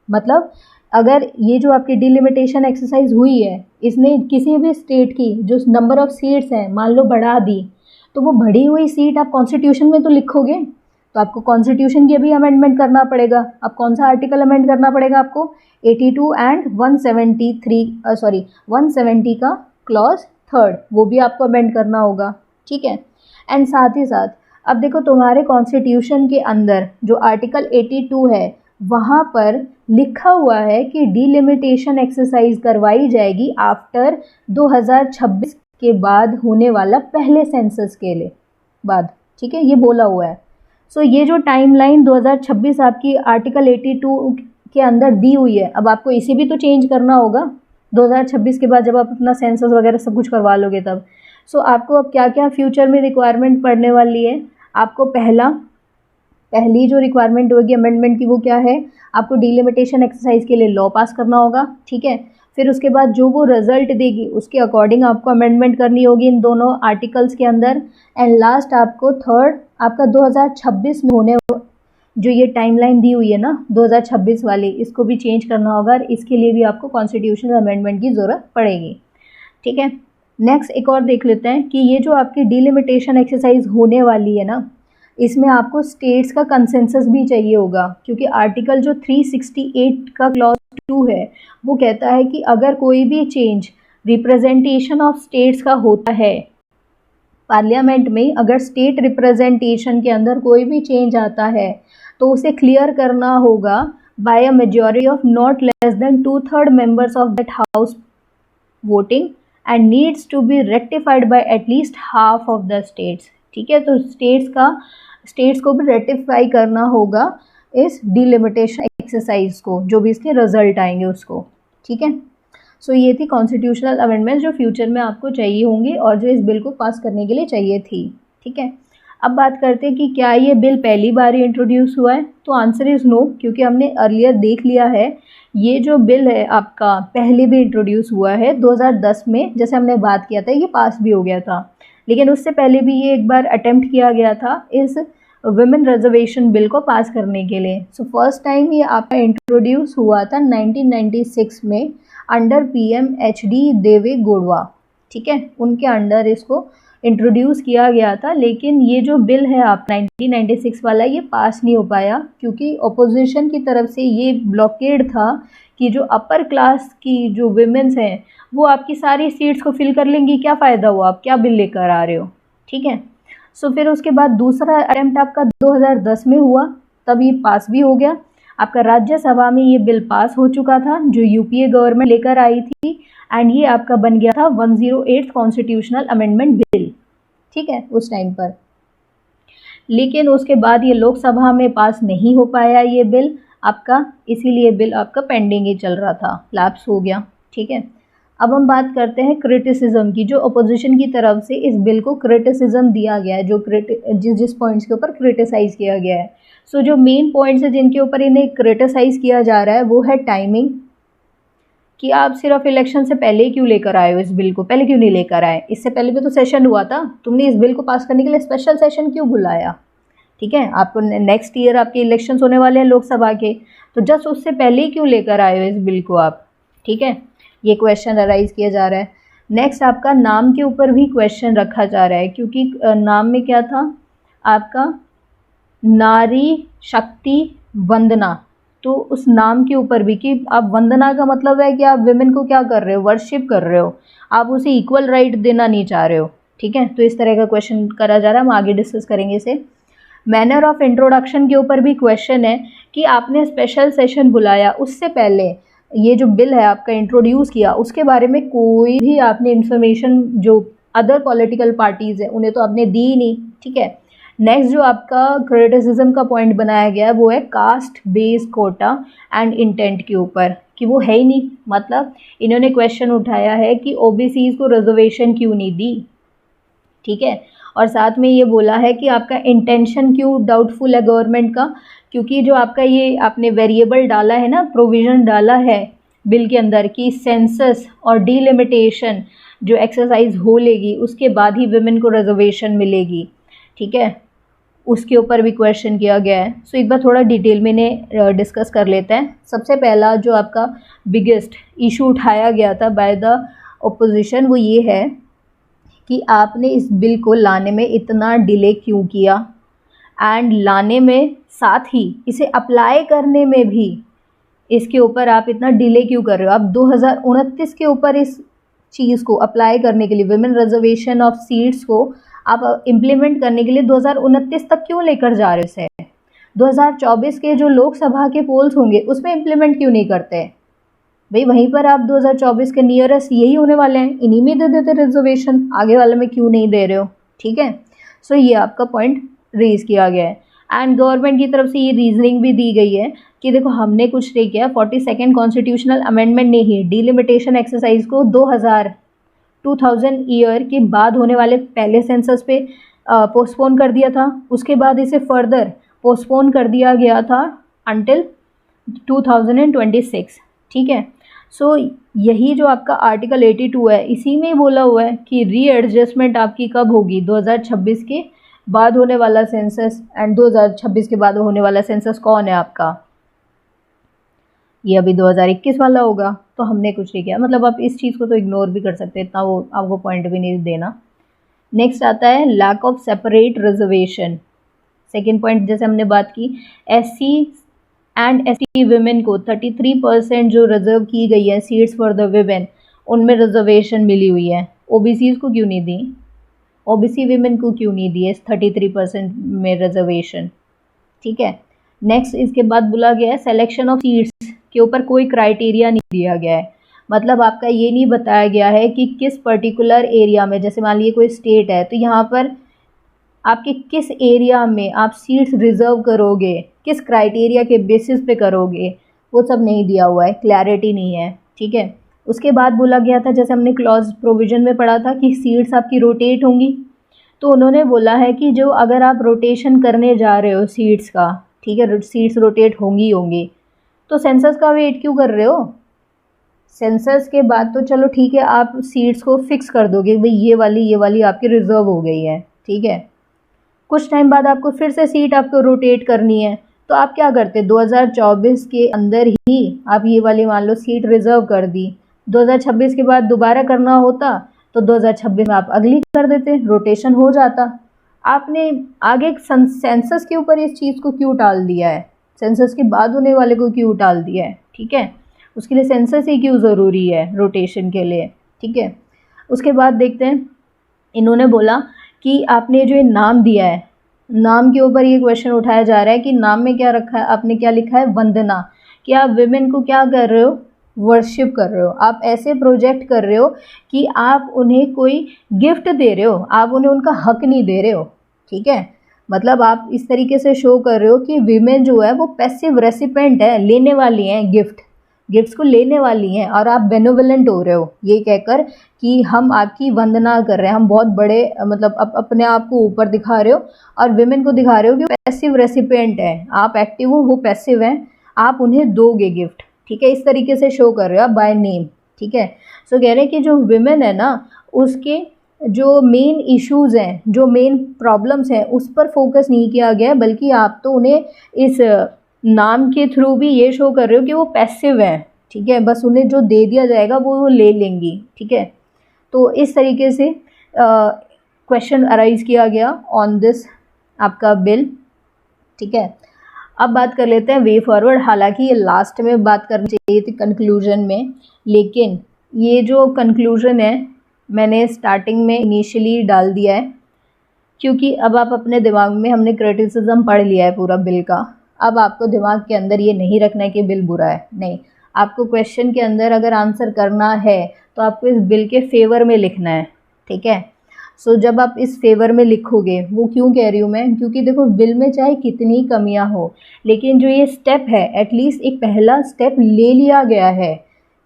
मतलब अगर ये जो आपकी डिलिमिटेशन एक्सरसाइज हुई है, इसने किसी भी स्टेट की जो नंबर ऑफ सीट्स हैं मान लो बढ़ा दी, तो वो बढ़ी हुई सीट आप कॉन्स्टिट्यूशन में तो लिखोगे, तो आपको कॉन्स्टिट्यूशन की भी अमेंडमेंट करना पड़ेगा। अब कौन सा आर्टिकल अमेंड करना पड़ेगा आपको, 82 एंड 170 का क्लॉज 3, वो भी आपको अमेंड करना होगा। ठीक है, एंड साथ ही साथ अब देखो, तुम्हारे कॉन्स्टिट्यूशन के अंदर जो आर्टिकल 82 है वहाँ पर लिखा हुआ है कि डिलिमिटेशन एक्सरसाइज करवाई जाएगी आफ्टर 2026 के बाद होने वाला पहले सेंसस के लिए बाद। ठीक है, ये बोला हुआ है। सो ये जो टाइमलाइन 2026 आपकी आर्टिकल 82 के अंदर दी हुई है, अब आपको इसे भी तो चेंज करना होगा 2026 के बाद, जब आप अपना सेंसस वगैरह सब कुछ करवा लोगे तब। सो आपको अब क्या क्या फ्यूचर में रिक्वायरमेंट पड़ने वाली है, आपको पहली जो रिक्वायरमेंट होगी अमेंडमेंट की, वो क्या है, आपको डिलिमिटेशन एक्सरसाइज के लिए लॉ पास करना होगा। ठीक है, फिर उसके बाद जो वो रिजल्ट देगी उसके अकॉर्डिंग आपको अमेंडमेंट करनी होगी इन दोनों आर्टिकल्स के अंदर। एंड लास्ट आपको थर्ड आपका 2026 में होने जो ये टाइमलाइन दी हुई है ना 2026 वाली, इसको भी चेंज करना होगा, और इसके लिए भी आपको कॉन्स्टिट्यूशनल अमेंडमेंट की ज़रूरत पड़ेगी। ठीक है, नेक्स्ट एक और देख लेते हैं कि ये जो आपकी डिलिमिटेशन एक्सरसाइज होने वाली है ना, इसमें आपको स्टेट्स का कंसेंसस भी चाहिए होगा, क्योंकि आर्टिकल जो 368 का क्लॉज 2 है वो कहता है कि अगर कोई भी चेंज रिप्रेजेंटेशन ऑफ स्टेट्स का होता है पार्लियामेंट में, अगर स्टेट रिप्रेजेंटेशन के अंदर कोई भी चेंज आता है तो उसे क्लियर करना होगा by a majority of not less than 2/3 members of that house voting and needs to be rectified by at least half of the states. ठीक है, तो स्टेट्स को भी रेटिफाई करना होगा इस डिलिमिटेशन एक्सरसाइज को, जो भी इसके रिजल्ट आएंगे उसको। ठीक है, सो ये थी कॉन्स्टिट्यूशनल अमेंडमेंट्स जो फ्यूचर में आपको चाहिए होंगी और जो इस बिल को पास करने के लिए चाहिए थी। ठीक है, अब बात करते हैं कि क्या ये बिल पहली बार ही इंट्रोड्यूस हुआ है, तो आंसर इज़ नो, क्योंकि हमने अर्लियर देख लिया है ये जो बिल है आपका पहले भी इंट्रोड्यूस हुआ है 2010 में, जैसे हमने बात किया था, ये पास भी हो गया था, लेकिन उससे पहले भी ये एक बार अटेम्प्ट किया गया था इस वुमेन रिजर्वेशन बिल को पास करने के लिए। सो फर्स्ट टाइम ये आपका इंट्रोड्यूस हुआ था 1996 में अंडर PM HD देवे गौड़वा। ठीक है, उनके अंडर इसको इंट्रोड्यूस किया गया था, लेकिन ये जो बिल है आप 1996 वाला ये पास नहीं हो पाया, क्योंकि अपोजिशन की तरफ से ये ब्लॉकेड था कि जो अपर क्लास की जो विमेंस हैं वो आपकी सारी सीट्स को फिल कर लेंगी, क्या फ़ायदा हुआ, आप क्या बिल लेकर आ रहे हो। ठीक है, सो फिर उसके बाद दूसरा अटेम्प्ट आपका 2010 में हुआ, तब ये पास भी हो गया आपका, राज्यसभा में ये बिल पास हो चुका था जो UPA गवर्नमेंट लेकर आई थी, एंड ये आपका बन गया था 108 कॉन्स्टिट्यूशनल अमेंडमेंट बिल। ठीक है, उस टाइम पर लेकिन उसके बाद ये लोकसभा में पास नहीं हो पाया ये बिल आपका, इसीलिए बिल आपका पेंडिंग ही चल रहा था, लैप्स हो गया। ठीक है, अब हम बात करते हैं क्रिटिसिज्म की। जो अपोजिशन की तरफ से इस बिल को क्रिटिसिज्म दिया गया है, जो जिस पॉइंट्स के ऊपर क्रिटिसाइज़ किया गया है। सो जो मेन पॉइंट्स है जिनके ऊपर इन्हें क्रिटिसाइज़ किया जा रहा है वो है टाइमिंग, कि आप सिर्फ इलेक्शन से पहले ही क्यों लेकर आए हो इस बिल को, पहले क्यों नहीं लेकर आए, इससे पहले भी तो सेशन हुआ था, तुमने इस बिल को पास करने के लिए स्पेशल सेशन क्यों बुलाया। ठीक है, आपको नेक्स्ट ईयर आपके इलेक्शंस होने वाले हैं लोकसभा के, तो जस्ट उससे पहले ही क्यों लेकर आए हो इस बिल को आप। ठीक है, ये क्वेश्चन अराइज किया जा रहा है। नेक्स्ट आपका नाम के ऊपर भी क्वेश्चन रखा जा रहा है, क्योंकि नाम में क्या था आपका, नारी शक्ति वंदना, तो उस नाम के ऊपर भी कि आप वंदना का मतलब है कि आप विमेन को क्या कर रहे हो, वर्शिप कर रहे हो, आप उसे इक्वल राइट देना नहीं चाह रहे हो। ठीक है, तो इस तरह का क्वेश्चन करा जा रहा है, हम आगे डिस्कस करेंगे इसे। मैनर ऑफ इंट्रोडक्शन के ऊपर भी क्वेश्चन है कि आपने स्पेशल सेशन बुलाया, उससे पहले ये जो बिल है आपका इंट्रोड्यूस किया, उसके बारे में कोई भी आपने इन्फॉर्मेशन जो अदर पॉलिटिकल पार्टीज़ है उन्हें तो आपने दी ही नहीं। ठीक है, नेक्स्ट जो आपका क्रिटिसिज्म का पॉइंट बनाया गया है वो है caste based quota and intent के ऊपर, कि वो है ही नहीं। मतलब इन्होंने क्वेश्चन उठाया है कि ओबीसीज को रिजर्वेशन क्यों नहीं दी। ठीक है, और साथ में ये बोला है कि आपका इंटेंशन क्यों डाउटफुल है गवर्नमेंट का, क्योंकि जो आपका ये आपने वेरिएबल डाला है ना, प्रोविज़न डाला है बिल के अंदर कि सेंसस और डिलिमिटेशन जो एक्सरसाइज हो लेगी उसके बाद ही विमेन को रिजर्वेशन मिलेगी। ठीक है, उसके ऊपर भी क्वेश्चन किया गया है। सो एक बार थोड़ा डिटेल में इन्हें डिस्कस कर लेते हैं। सबसे पहला जो आपका बिगेस्ट इशू उठाया गया था बाय द ओपोजिशन वो ये है कि आपने इस बिल को लाने में इतना डिले क्यों किया, एंड लाने में साथ ही इसे अप्लाई करने में भी इसके ऊपर आप इतना डिले क्यों कर रहे हो। आप 2029 के ऊपर इस चीज़ को अप्लाई करने के लिए, विमेन रिजर्वेशन ऑफ सीट्स को आप इम्प्लीमेंट करने के लिए 2029 तक क्यों लेकर जा रहे हो इसे। 2024 के जो लोकसभा के पोल्स होंगे उसमें इम्प्लीमेंट क्यों नहीं करते भाई, वहीं पर आप 2024 के नियरेस्ट यही होने वाले हैं, इन्हीं में दे देते रिजर्वेशन, आगे वाले में क्यों नहीं दे रहे हो। ठीक है, सो ये आपका पॉइंट रेज किया गया है। एंड गवर्नमेंट की तरफ से ये रीजनिंग भी दी गई है कि देखो हमने कुछ नहीं किया, 42nd कॉन्स्टिट्यूशनल अमेंडमेंट ने ही डिलिमिटेशन एक्सरसाइज को 2000 ईयर के बाद होने वाले पहले सेंसस पे पोस्टपोन कर दिया था, उसके बाद इसे फर्दर पोस्टपोन कर दिया गया था अंटिल 2026। ठीक है, सो यही जो आपका आर्टिकल 82 है इसी में बोला हुआ है कि रीएडजस्टमेंट आपकी कब होगी, 2026 के बाद होने वाला सेंसस। एंड 2026 के बाद होने वाला सेंसस कौन है आपका, ये अभी 2021 वाला होगा। तो हमने कुछ नहीं किया, मतलब आप इस चीज़ को तो इग्नोर भी कर सकते हैं, इतना वो आपको पॉइंट भी नहीं देना। नेक्स्ट आता है lack of separate reservation. Second point जैसे हमने बात की, SC एंड ST वुमेन को 33% जो रिजर्व की गई है सीट्स फॉर द वुमेन, उनमें रिजर्वेशन मिली हुई है। OBCs को क्यों नहीं दी, OBC वुमेन को क्यों नहीं दी है 33% में रिजर्वेशन। ठीक है, नेक्स्ट इसके बाद बोला गया है सिलेक्शन ऑफ सीट्स के ऊपर कोई क्राइटेरिया नहीं दिया गया है। मतलब आपका ये नहीं बताया गया है कि किस पर्टिकुलर एरिया में, जैसे मान लीजिए कोई स्टेट है तो यहाँ पर आपके किस एरिया में आप सीट्स रिजर्व करोगे, किस क्राइटेरिया के बेसिस पे करोगे, वो सब नहीं दिया हुआ है, क्लैरिटी नहीं है। ठीक है, उसके बाद बोला गया था, जैसे हमने क्लॉज प्रोविजन में पढ़ा था कि सीट्स आपकी रोटेट होंगी, तो उन्होंने बोला है कि जो अगर आप रोटेशन करने जा रहे हो सीट्स का, ठीक है, सीट्स रोटेट होंगी तो सेंसस का वेट क्यों कर रहे हो। सेंसस के बाद तो चलो ठीक है आप सीट्स को फिक्स कर दोगे, भाई ये वाली आपकी रिजर्व हो गई है। ठीक है, कुछ टाइम बाद आपको फिर से सीट आपको रोटेट करनी है, तो आप क्या करते, 2024 के अंदर ही आप ये वाली मान लो सीट रिजर्व कर दी, 2026 के बाद दोबारा करना होता तो 2026 में आप अगली कर देते, रोटेशन हो जाता। आपने आगे सेंसस के ऊपर इस चीज़ को क्यों टाल दिया है, सेंसस के बाद होने वाले को क्यों टाल दिया है। ठीक है, उसके लिए सेंसस ही क्यों ज़रूरी है रोटेशन के लिए। ठीक है, उसके बाद देखते हैं, इन्होंने बोला कि आपने जो ये नाम दिया है, नाम के ऊपर ये क्वेश्चन उठाया जा रहा है कि नाम में क्या रखा है, आपने क्या लिखा है, वंदना, कि आप विमेन को क्या कर रहे हो, वर्शिप कर रहे हो। आप ऐसे प्रोजेक्ट कर रहे हो कि आप उन्हें कोई गिफ्ट दे रहे हो, आप उन्हें उनका हक नहीं दे रहे हो। ठीक है, मतलब आप इस तरीके से शो कर रहे हो कि वीमेन जो है वो पैसिव रेसिपेंट है, लेने वाली हैं गिफ्ट्स को लेने वाली हैं, और आप बेनोवलेंट हो रहे हो ये कहकर कि हम आपकी वंदना कर रहे हैं, हम बहुत बड़े मतलब अपने आप को ऊपर दिखा रहे हो और विमेन को दिखा रहे हो कि पैसिव रेसिपेंट है, आप एक्टिव हो वो पैसिव हैं, आप उन्हें दोगे गिफ्ट, ठीक है, इस तरीके से शो कर रहे हो आप बाय नेम, ठीक है। सो कह रहे हैं कि जो विमेन है ना उसके जो मेन इश्यूज़ हैं, जो मेन प्रॉब्लम्स हैं उस पर फोकस नहीं किया गया, बल्कि आप तो उन्हें इस नाम के थ्रू भी ये शो कर रहे हो कि वो पैसिव है, ठीक है, बस उन्हें जो दे दिया जाएगा वो ले लेंगी, ठीक है। तो इस तरीके से क्वेश्चन अराइज किया गया ऑन दिस आपका बिल, ठीक है। अब बात कर लेते हैं वे फॉरवर्ड। हालांकि ये लास्ट में बात करनी चाहिए थी कंक्लूजन में, लेकिन ये जो कंक्लूजन है मैंने स्टार्टिंग में इनिशियली डाल दिया है, क्योंकि अब आप अपने दिमाग में, हमने क्रिटिसिज्म पढ़ लिया है पूरा बिल का, अब आपको दिमाग के अंदर ये नहीं रखना है कि बिल बुरा है, नहीं, आपको क्वेश्चन के अंदर अगर आंसर करना है तो आपको इस बिल के फेवर में लिखना है, ठीक है। सो जब आप इस फेवर में लिखोगे, वो क्यों कह रही हूँ मैं, क्योंकि देखो बिल में चाहे कितनी कमियां हो, लेकिन जो ये स्टेप है एटलीस्ट एक पहला स्टेप ले लिया गया है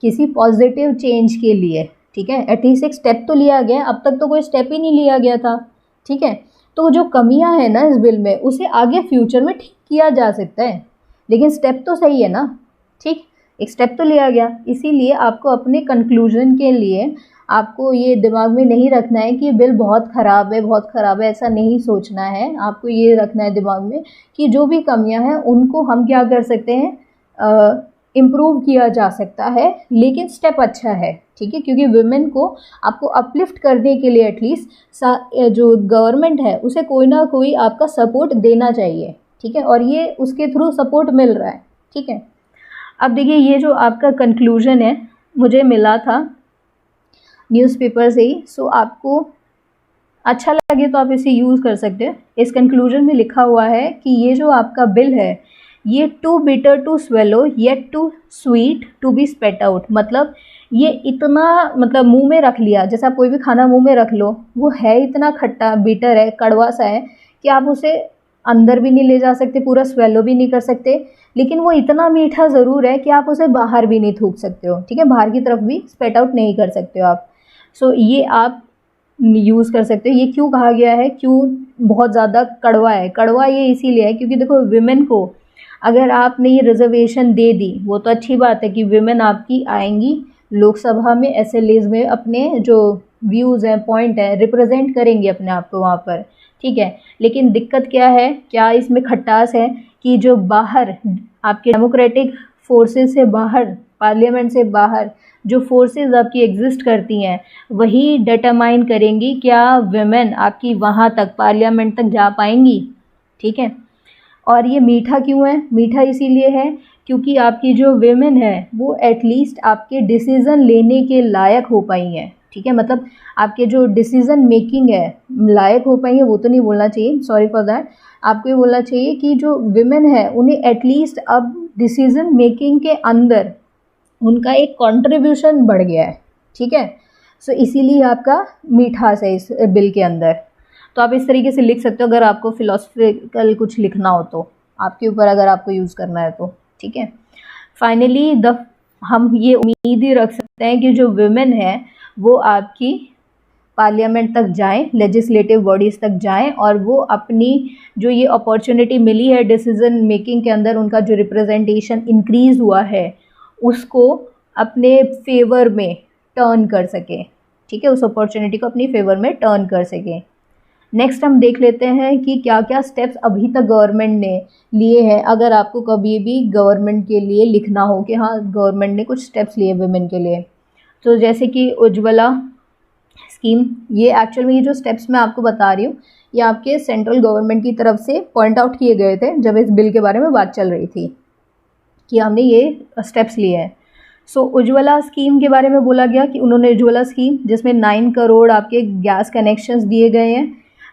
किसी पॉजिटिव चेंज के लिए, ठीक है, एटलीस्ट एक स्टेप तो लिया गया, अब तक तो कोई स्टेप ही नहीं लिया गया था, ठीक है। तो जो कमियां हैं ना इस बिल में उसे आगे फ्यूचर में ठीक किया जा सकता है, लेकिन स्टेप तो सही है ना, ठीक, एक स्टेप तो लिया गया। इसीलिए आपको अपने कंक्लूजन के लिए आपको ये दिमाग में नहीं रखना है कि बिल बहुत ख़राब है, बहुत ख़राब है, ऐसा नहीं सोचना है। आपको ये रखना है दिमाग में कि जो भी कमियां हैं उनको हम क्या कर सकते हैं, इम्प्रूव किया जा सकता है, लेकिन स्टेप अच्छा है, ठीक है, क्योंकि वुमेन को आपको अपलिफ्ट करने के लिए एटलीस्ट जो गवर्नमेंट है उसे कोई ना कोई आपका सपोर्ट देना चाहिए, ठीक है, और ये उसके थ्रू सपोर्ट मिल रहा है, ठीक है। अब देखिए ये जो आपका कंक्लूजन है मुझे मिला था न्यूज़पेपर से ही, सो आपको अच्छा लगे तो आप इसे यूज़ कर सकते हैं। इस कंक्लूजन में लिखा हुआ है कि ये जो आपका बिल है ये too bitter to swallow yet too sweet to be spat out, मतलब ये इतना, मतलब मुंह में रख लिया, जैसे आप कोई भी खाना मुंह में रख लो, वो है इतना खट्टा, बिटर है, कड़वा सा है कि आप उसे अंदर भी नहीं ले जा सकते, पूरा स्वेलो भी नहीं कर सकते, लेकिन वो इतना मीठा ज़रूर है कि आप उसे बाहर भी नहीं थूक सकते हो, ठीक है, बाहर की तरफ भी स्पेट आउट नहीं कर सकते हो आप। सो ये आप यूज़ कर सकते हो। ये क्यों कहा गया है, क्यों बहुत ज़्यादा कड़वा है, कड़वा ये इसीलिए है क्योंकि देखो विमेन को अगर आपने ये रिजर्वेशन दे दी, वो तो अच्छी बात है कि विमेन आपकी आएंगी लोकसभा में, असेंबलीज में, अपने जो व्यूज़ हैं, पॉइंट हैं, रिप्रेजेंट करेंगी अपने आप को वहाँ पर, ठीक है। लेकिन दिक्कत क्या है, क्या इसमें खटास है कि जो बाहर आपके डेमोक्रेटिक फोर्सेस से बाहर, पार्लियामेंट से बाहर जो फोर्सेस आपकी एग्जिस्ट करती हैं वही डिटरमाइन करेंगी क्या विमेन आपकी वहाँ तक पार्लियामेंट तक जा पाएंगी, ठीक है। और ये मीठा क्यों है, मीठा इसीलिए है क्योंकि आपकी जो विमेन है वो एटलीस्ट आपके डिसीज़न लेने के लायक हो पाई हैं, ठीक है, मतलब आपके जो डिसीज़न मेकिंग है लायक हो पाई है, वो तो नहीं बोलना चाहिए, सॉरी फॉर दैट, आपको ये बोलना चाहिए कि जो विमेन है उन्हें एटलीस्ट अब डिसीज़न मेकिंग के अंदर उनका एक कंट्रीब्यूशन बढ़ गया है, ठीक है। सो इसीलिए आपका मिठास है इस बिल के अंदर। तो आप इस तरीके से लिख सकते हो अगर आपको फिलोसफिकल कुछ लिखना हो तो, आपके ऊपर अगर आपको यूज़ करना है तो, ठीक है। फाइनली हम ये उम्मीद ही रख सकते हैं कि जो विमेन है वो आपकी पार्लियामेंट तक जाएं, लेजिस्लेटिव बॉडीज़ तक जाएं, और वो अपनी जो ये अपॉर्चुनिटी मिली है डिसीज़न मेकिंग के अंदर, उनका जो रिप्रेजेंटेशन इंक्रीज़ हुआ है उसको अपने फेवर में टर्न कर सके, ठीक है, उस अपॉर्चुनिटी को अपनी फेवर में टर्न कर सके। नेक्स्ट हम देख लेते हैं कि क्या क्या स्टेप्स अभी तक गवर्नमेंट ने लिए हैं, अगर आपको कभी भी गवर्नमेंट के लिए लिखना हो कि हाँ गवर्नमेंट ने कुछ स्टेप्स लिए वुमेन के लिए। तो जैसे कि उज्ज्वला स्कीम, ये एक्चुअल में ये जो स्टेप्स मैं आपको बता रही हूँ ये आपके सेंट्रल गवर्नमेंट की तरफ से पॉइंट आउट किए गए थे जब इस बिल के बारे में बात चल रही थी कि हमने ये स्टेप्स लिए हैं। सो उज्ज्वला स्कीम के बारे में बोला गया कि उन्होंने उज्ज्वला स्कीम जिसमें 9 करोड़ आपके गैस कनेक्शंस दिए गए हैं,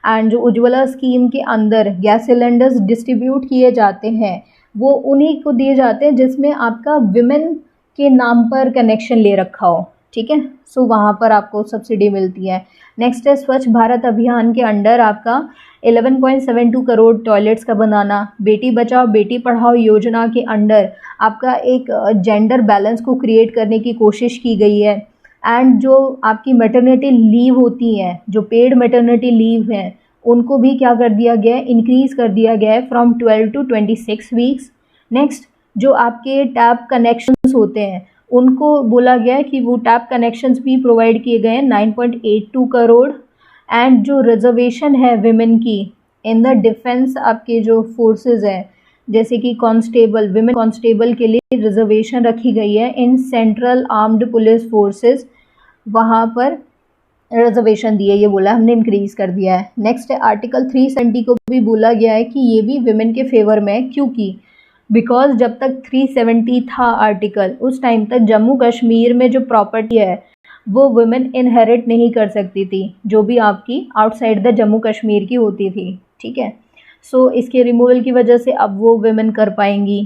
एंड जो उज्ज्वला स्कीम के अंदर गैस सिलेंडर्स डिस्ट्रीब्यूट किए जाते हैं वो उन्हीं को दिए जाते हैं जिसमें आपका विमेन के नाम पर कनेक्शन ले रखा हो, ठीक है। सो वहाँ पर आपको सब्सिडी मिलती है। नेक्स्ट है स्वच्छ भारत अभियान के अंडर आपका 11.72 करोड़ टॉयलेट्स का बनाना। बेटी बचाओ बेटी पढ़ाओ योजना के अंडर आपका एक जेंडर बैलेंस को क्रिएट करने की कोशिश की गई है। एंड जो आपकी मैटरनिटी लीव होती हैं, जो पेड मैटरनिटी लीव हैं, उनको भी क्या कर दिया गया है, इंक्रीज़ कर दिया गया है फ्रॉम 12 टू 26 वीक्स। नेक्स्ट, जो आपके टैप कनेक्शंस होते हैं उनको बोला गया है कि वो टैप कनेक्शंस भी प्रोवाइड किए गए हैं 9.82 करोड़। एंड जो रिजर्वेशन है विमेन की इन द डिफेंस, आपके जो फोर्सेस हैं जैसे कि कांस्टेबल, विमेन कांस्टेबल के लिए रिजर्वेशन रखी गई है in central armed police forces, वहाँ पर रिजर्वेशन दी है, ये बोला हमने इंक्रीज़ कर दिया है। नेक्स्ट है आर्टिकल 370 को भी बोला गया है कि ये भी विमेन के फेवर में है, क्योंकि बिकॉज जब तक 370 था आर्टिकल, उस टाइम तक जम्मू कश्मीर में जो प्रॉपर्टी है वो वुमेन इनहेरिट नहीं कर सकती थी, जो भी आपकी आउटसाइड द जम्मू कश्मीर की होती थी। ठीक है। सो इसके रिमूवल की वजह से अब वो वुमेन कर पाएंगी।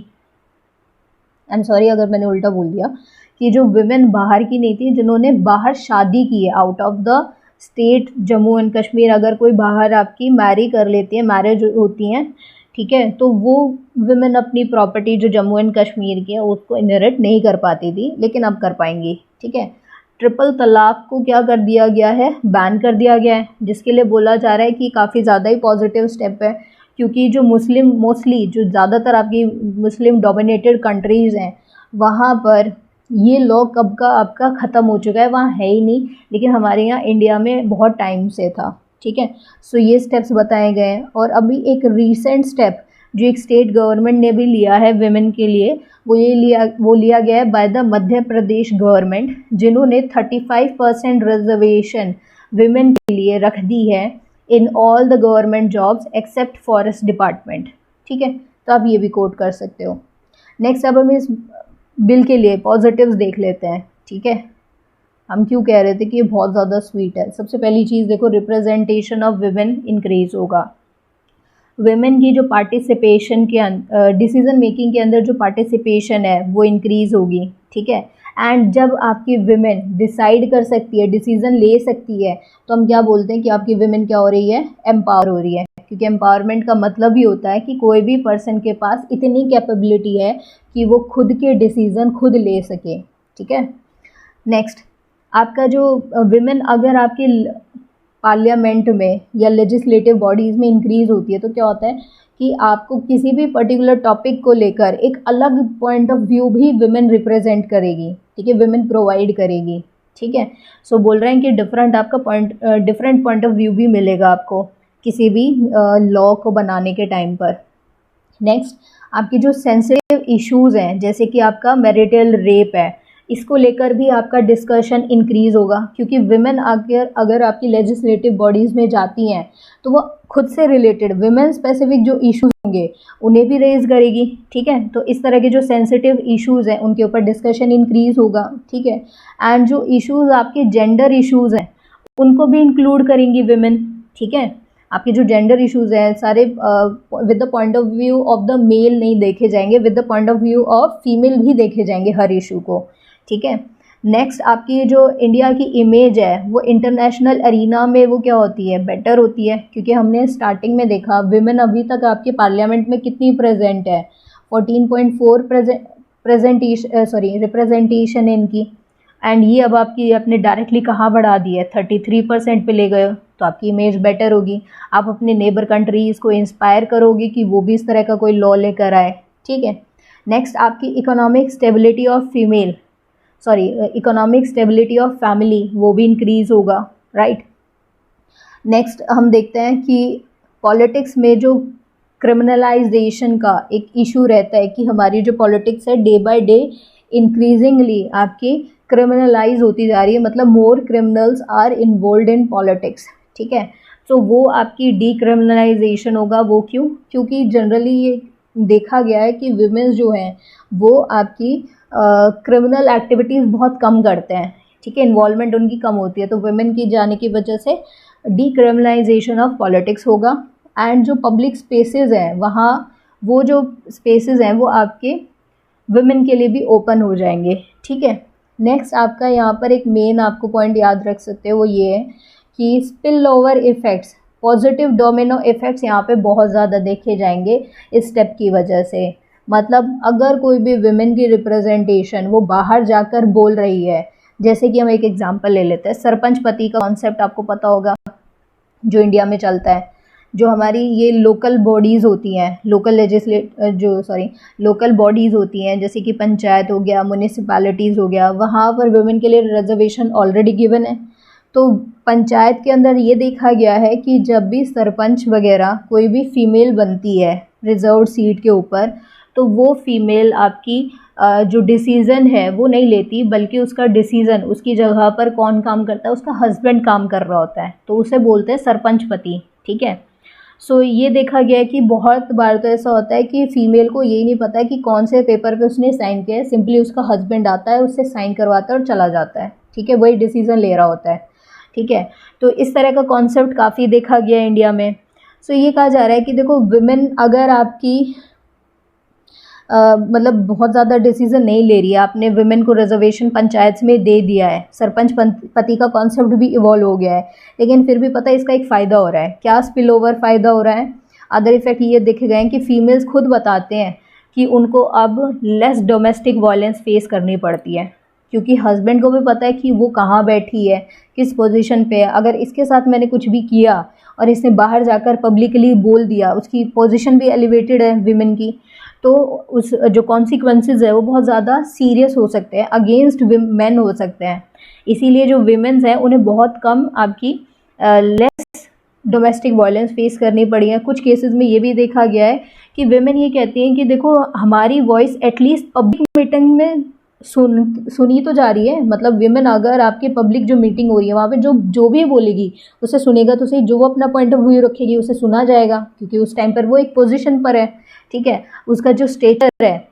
आई एम सॉरी अगर मैंने उल्टा बोल दिया, कि जो वुमेन बाहर की नहीं थी, जिन्होंने बाहर शादी की है out of the state Jammu and Kashmir, अगर कोई बाहर आपकी मैरी कर लेती है, मैरिज होती हैं, ठीक है, तो वो वुमेन अपनी प्रॉपर्टी जो जम्मू एंड कश्मीर की है उसको इनहेरिट नहीं कर पाती थी, लेकिन अब कर पाएंगी। ठीक है। ट्रिपल तलाक को क्या कर दिया गया है, बैन कर दिया गया है, जिसके लिए बोला जा रहा है कि काफ़ी ज़्यादा ही पॉजिटिव स्टेप है, क्योंकि जो मुस्लिम, मोस्टली जो ज़्यादातर आपकी मुस्लिम डोमिनेटेड कंट्रीज़ हैं, वहाँ पर ये लॉ कब का आपका ख़त्म हो चुका है, वहाँ है ही नहीं, लेकिन हमारे यहाँ इंडिया में बहुत टाइम से था। ठीक है। सो ये स्टेप्स बताए गए हैं। और अभी एक रीसेंट स्टेप जो एक स्टेट गवर्नमेंट ने भी लिया है विमेन के लिए, वो लिया गया है by the Madhya Pradesh government, जिन्होंने 35% रिजर्वेशन विमेन के लिए रख दी है in all the government jobs except forest department. ठीक है। तो आप ये भी कोट कर सकते हो। नेक्स्ट, अब हम इस बिल के लिए पॉजिटिव्स देख लेते हैं। ठीक है। हम क्यों कह रहे थे कि ये बहुत ज़्यादा स्वीट है। सबसे पहली चीज़ देखो, रिप्रेजेंटेशन ऑफ विमेन इंक्रीज होगा। विमेन की जो पार्टिसिपेशन के डिसीजन मेकिंग के अंदर जो पार्टिसिपेशन है वो इंक्रीज़ होगी। ठीक है। एंड जब आपकी विमेन डिसाइड कर सकती है, डिसीजन ले सकती है, तो हम क्या बोलते हैं कि आपकी विमेन क्या हो रही है, एम्पावर हो रही है। क्योंकि एम्पावरमेंट का मतलब ही होता है कि कोई भी पर्सन के पास इतनी कैपेबिलिटी है कि वो खुद के डिसीज़न खुद ले सके। ठीक है। नेक्स्ट, आपका जो विमेन अगर आपके पार्लियामेंट में या लेजिस्लेटिव बॉडीज़ में इंक्रीज़ होती है, तो क्या होता है कि आपको किसी भी पर्टिकुलर टॉपिक को लेकर एक अलग पॉइंट ऑफ व्यू भी विमेन रिप्रेजेंट करेगी। ठीक है, विमेन प्रोवाइड करेगी। ठीक है। सो बोल रहे हैं कि डिफरेंट पॉइंट ऑफ व्यू भी मिलेगा आपको किसी भी लॉ को बनाने के टाइम पर। नेक्स्ट, आपकी जो सेंसिटिव इश्यूज़ हैं, जैसे कि आपका मैरिटल रेप है, इसको लेकर भी आपका डिस्कशन इंक्रीज़ होगा, क्योंकि विमेन अगर आपकी लेजिस्लेटिव बॉडीज़ में जाती हैं तो वो खुद से रिलेटेड विमेन स्पेसिफिक जो इश्यूज़ होंगे उन्हें भी रेज़ करेगी। ठीक है। तो इस तरह के जो सेंसिटिव इश्यूज़ हैं उनके ऊपर डिस्कशन इंक्रीज़ होगा। ठीक है। एंड जो इश्यूज़ आपके जेंडर इश्यूज़ हैं उनको भी इंक्लूड करेंगी विमेन। ठीक है। आपके जो जेंडर इश्यूज़ हैं सारे with the point of view of the male नहीं देखे जाएंगे, with the point of view of female भी देखे जाएंगे हर इशू को। ठीक है। नेक्स्ट, आपकी जो इंडिया की इमेज है वो इंटरनेशनल अरीना में वो क्या होती है, बेटर होती है, क्योंकि हमने स्टार्टिंग में देखा विमेन अभी तक आपके पार्लियामेंट में कितनी प्रेजेंट है, 14.4 रिप्रेजेंटेशन है इनकी। एंड ये अब आपकी अपने डायरेक्टली कहाँ बढ़ा दी है, 33% पे ले गए हो, तो आपकी इमेज बेटर होगी। आप अपने नेबर कंट्रीज़ को इंस्पायर करोगे कि वो भी इस तरह का कोई लॉ लेकर आए। ठीक है। नेक्स्ट, आपकी इकोनॉमिक स्टेबिलिटी ऑफ फैमिली वो भी इंक्रीज़ होगा। राइट। नेक्स्ट, हम देखते हैं कि पॉलिटिक्स में जो क्रिमिनलाइजेशन का एक इशू रहता है कि हमारी जो पॉलिटिक्स है डे बाय डे इंक्रीजिंगली आपकी क्रिमिनलाइज होती जा रही है, मतलब more criminals are involve in politics. ठीक है। तो वो आपकी डीक्रिमिनलाइजेशन होगा। वो क्यों? क्योंकि जनरली ये देखा गया है कि विमेंस जो हैं वो आपकी क्रिमिनल एक्टिविटीज़ बहुत कम करते हैं। ठीक है। इन्वॉल्वमेंट उनकी कम होती है, तो वुमेन की जाने की वजह से डीक्रिमिनलाइजेशन ऑफ पॉलिटिक्स होगा। एंड जो पब्लिक स्पेसेस हैं वहाँ वो जो स्पेसेस हैं वो आपके वुमेन के लिए भी ओपन हो जाएंगे। ठीक है। नेक्स्ट आपका यहाँ पर एक मेन आपको पॉइंट याद रख सकते हो, वो ये है कि spill over effects, positive domino effects यहाँ पे बहुत ज़्यादा देखे जाएंगे इस स्टेप की वजह से। मतलब अगर कोई भी विमेन की रिप्रेजेंटेशन वो बाहर जाकर बोल रही है, जैसे कि हम एक एग्जांपल ले लेते हैं, सरपंच पति का कॉन्सेप्ट आपको पता होगा जो इंडिया में चलता है। जो हमारी ये लोकल बॉडीज़ होती हैं, लोकल बॉडीज़ होती हैं, जैसे कि पंचायत हो गया, म्यूनिसिपैलिटीज़ हो गया, वहाँ पर वुमेन के लिए रिजर्वेशन ऑलरेडी गिवन है। तो पंचायत के अंदर ये देखा गया है कि जब भी सरपंच वगैरह कोई भी फीमेल बनती है रिजर्व सीट के ऊपर, तो वो फीमेल आपकी जो डिसीज़न है वो नहीं लेती, बल्कि उसका डिसीज़न, उसकी जगह पर कौन काम करता है, उसका हस्बैंड काम कर रहा होता है, तो उसे बोलते हैं सरपंच पति। ठीक है, सो ये देखा गया है कि बहुत बार तो ऐसा होता है कि फ़ीमेल को यही नहीं पता है कि कौन से पेपर पे उसने साइन किया है, सिंपली उसका हस्बैंड आता है, उससे साइन करवाता है और चला जाता है। ठीक है, वही डिसीज़न ले रहा होता है। ठीक है, तो इस तरह का कॉन्सेप्ट काफ़ी देखा गया है इंडिया में। सो ये कहा जा रहा है कि देखो, विमेन अगर आपकी मतलब बहुत ज़्यादा डिसीज़न नहीं ले रही है, आपने विमेन को रिजर्वेशन पंचायत में दे दिया है, सरपंच पति का कॉन्सेप्ट भी इवॉल्व हो गया है, लेकिन फिर भी पता है इसका एक फ़ायदा हो रहा है। क्या स्पिल ओवर फ़ायदा हो रहा है? अदर इफेक्ट ये देखे गए हैं कि फीमेल्स खुद बताते हैं कि उनको अब लेस डोमेस्टिक वायलेंस फेस करनी पड़ती है, क्योंकि हस्बैंड को भी पता है कि वो कहाँ बैठी है, किस पोजीशन पे है। अगर इसके साथ मैंने कुछ भी किया और इसने बाहर जाकर पब्लिकली बोल दिया, उसकी पोजीशन भी एलिवेटेड है विमेन की, तो उस जो कॉन्सिक्वेंसेस है वो बहुत ज़्यादा सीरियस हो सकते हैं, अगेंस्ट मेन हो सकते हैं। इसीलिए जो विमेन्स हैं उन्हें बहुत कम आपकी लेस डोमेस्टिक वायलेंस फेस करनी पड़ी है। कुछ केसेस में ये भी देखा गया है कि विमेन ये कहती हैं कि देखो, हमारी वॉइस एटलीस्ट पब्लिक मीटिंग में सुनी तो जा रही है। मतलब विमेन अगर आपकी पब्लिक जो मीटिंग हो रही है वहाँ पे जो भी बोलेगी उसे सुनेगा तो सही, जो वो अपना पॉइंट ऑफ व्यू रखेगी उसे सुना जाएगा, क्योंकि उस टाइम पर वो एक पोजीशन पर है। ठीक है, उसका जो स्टेटस है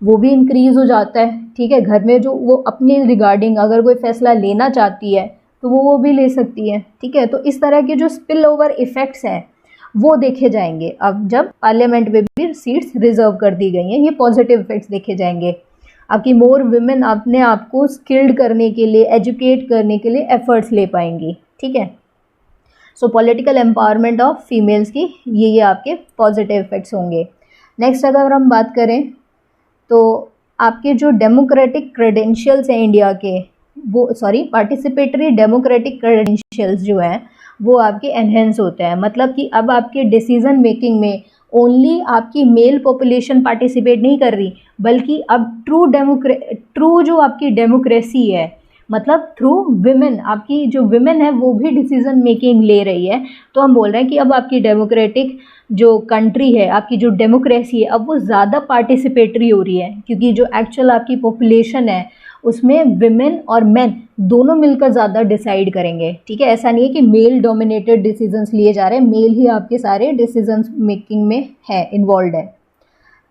वो भी इंक्रीज़ हो जाता है। ठीक है, घर में जो वो अपने रिगार्डिंग अगर कोई फैसला लेना चाहती है तो वो भी ले सकती है। ठीक है, तो इस तरह के जो स्पिल ओवर इफ़ेक्ट्स हैं वो देखे जाएंगे अब जब पार्लियामेंट में भी सीट्स रिजर्व कर दी गई हैं। ये पॉजिटिव इफ़ेक्ट्स देखे जाएंगे। आपकी मोर विमेन अपने आप को स्किल्ड करने के लिए, एजुकेट करने के लिए एफर्ट्स ले पाएंगी। ठीक है, सो पॉलिटिकल एम्पावरमेंट ऑफ फीमेल्स की ये आपके पॉजिटिव इफ़ेक्ट्स होंगे। नेक्स्ट अगर हम बात करें तो आपके जो डेमोक्रेटिक क्रेडेंशियल्स हैं इंडिया के, वो पार्टिसिपेटरी डेमोक्रेटिक क्रेडेंशियल्स जो हैं वो आपके एनहेंस होते हैं। मतलब कि अब आपके डिसीज़न मेकिंग में ओनली आपकी मेल पॉपुलेशन पार्टिसिपेट नहीं कर रही, बल्कि अब ट्रू जो आपकी डेमोक्रेसी है, मतलब थ्रू विमेन, आपकी जो विमेन है वो भी डिसीज़न मेकिंग ले रही है। तो हम बोल रहे हैं कि अब आपकी डेमोक्रेटिक जो कंट्री है, आपकी जो डेमोक्रेसी है, अब वो ज़्यादा पार्टिसिपेटरी हो रही है, क्योंकि जो एक्चुअल आपकी पॉपुलेशन है उसमें विमेन और मेन दोनों मिलकर ज़्यादा डिसाइड करेंगे। ठीक है, ऐसा नहीं है कि मेल डोमिनेटेड डिसीजंस लिए जा रहे हैं, मेल ही आपके सारे डिसीजंस मेकिंग में है, इन्वॉल्व है।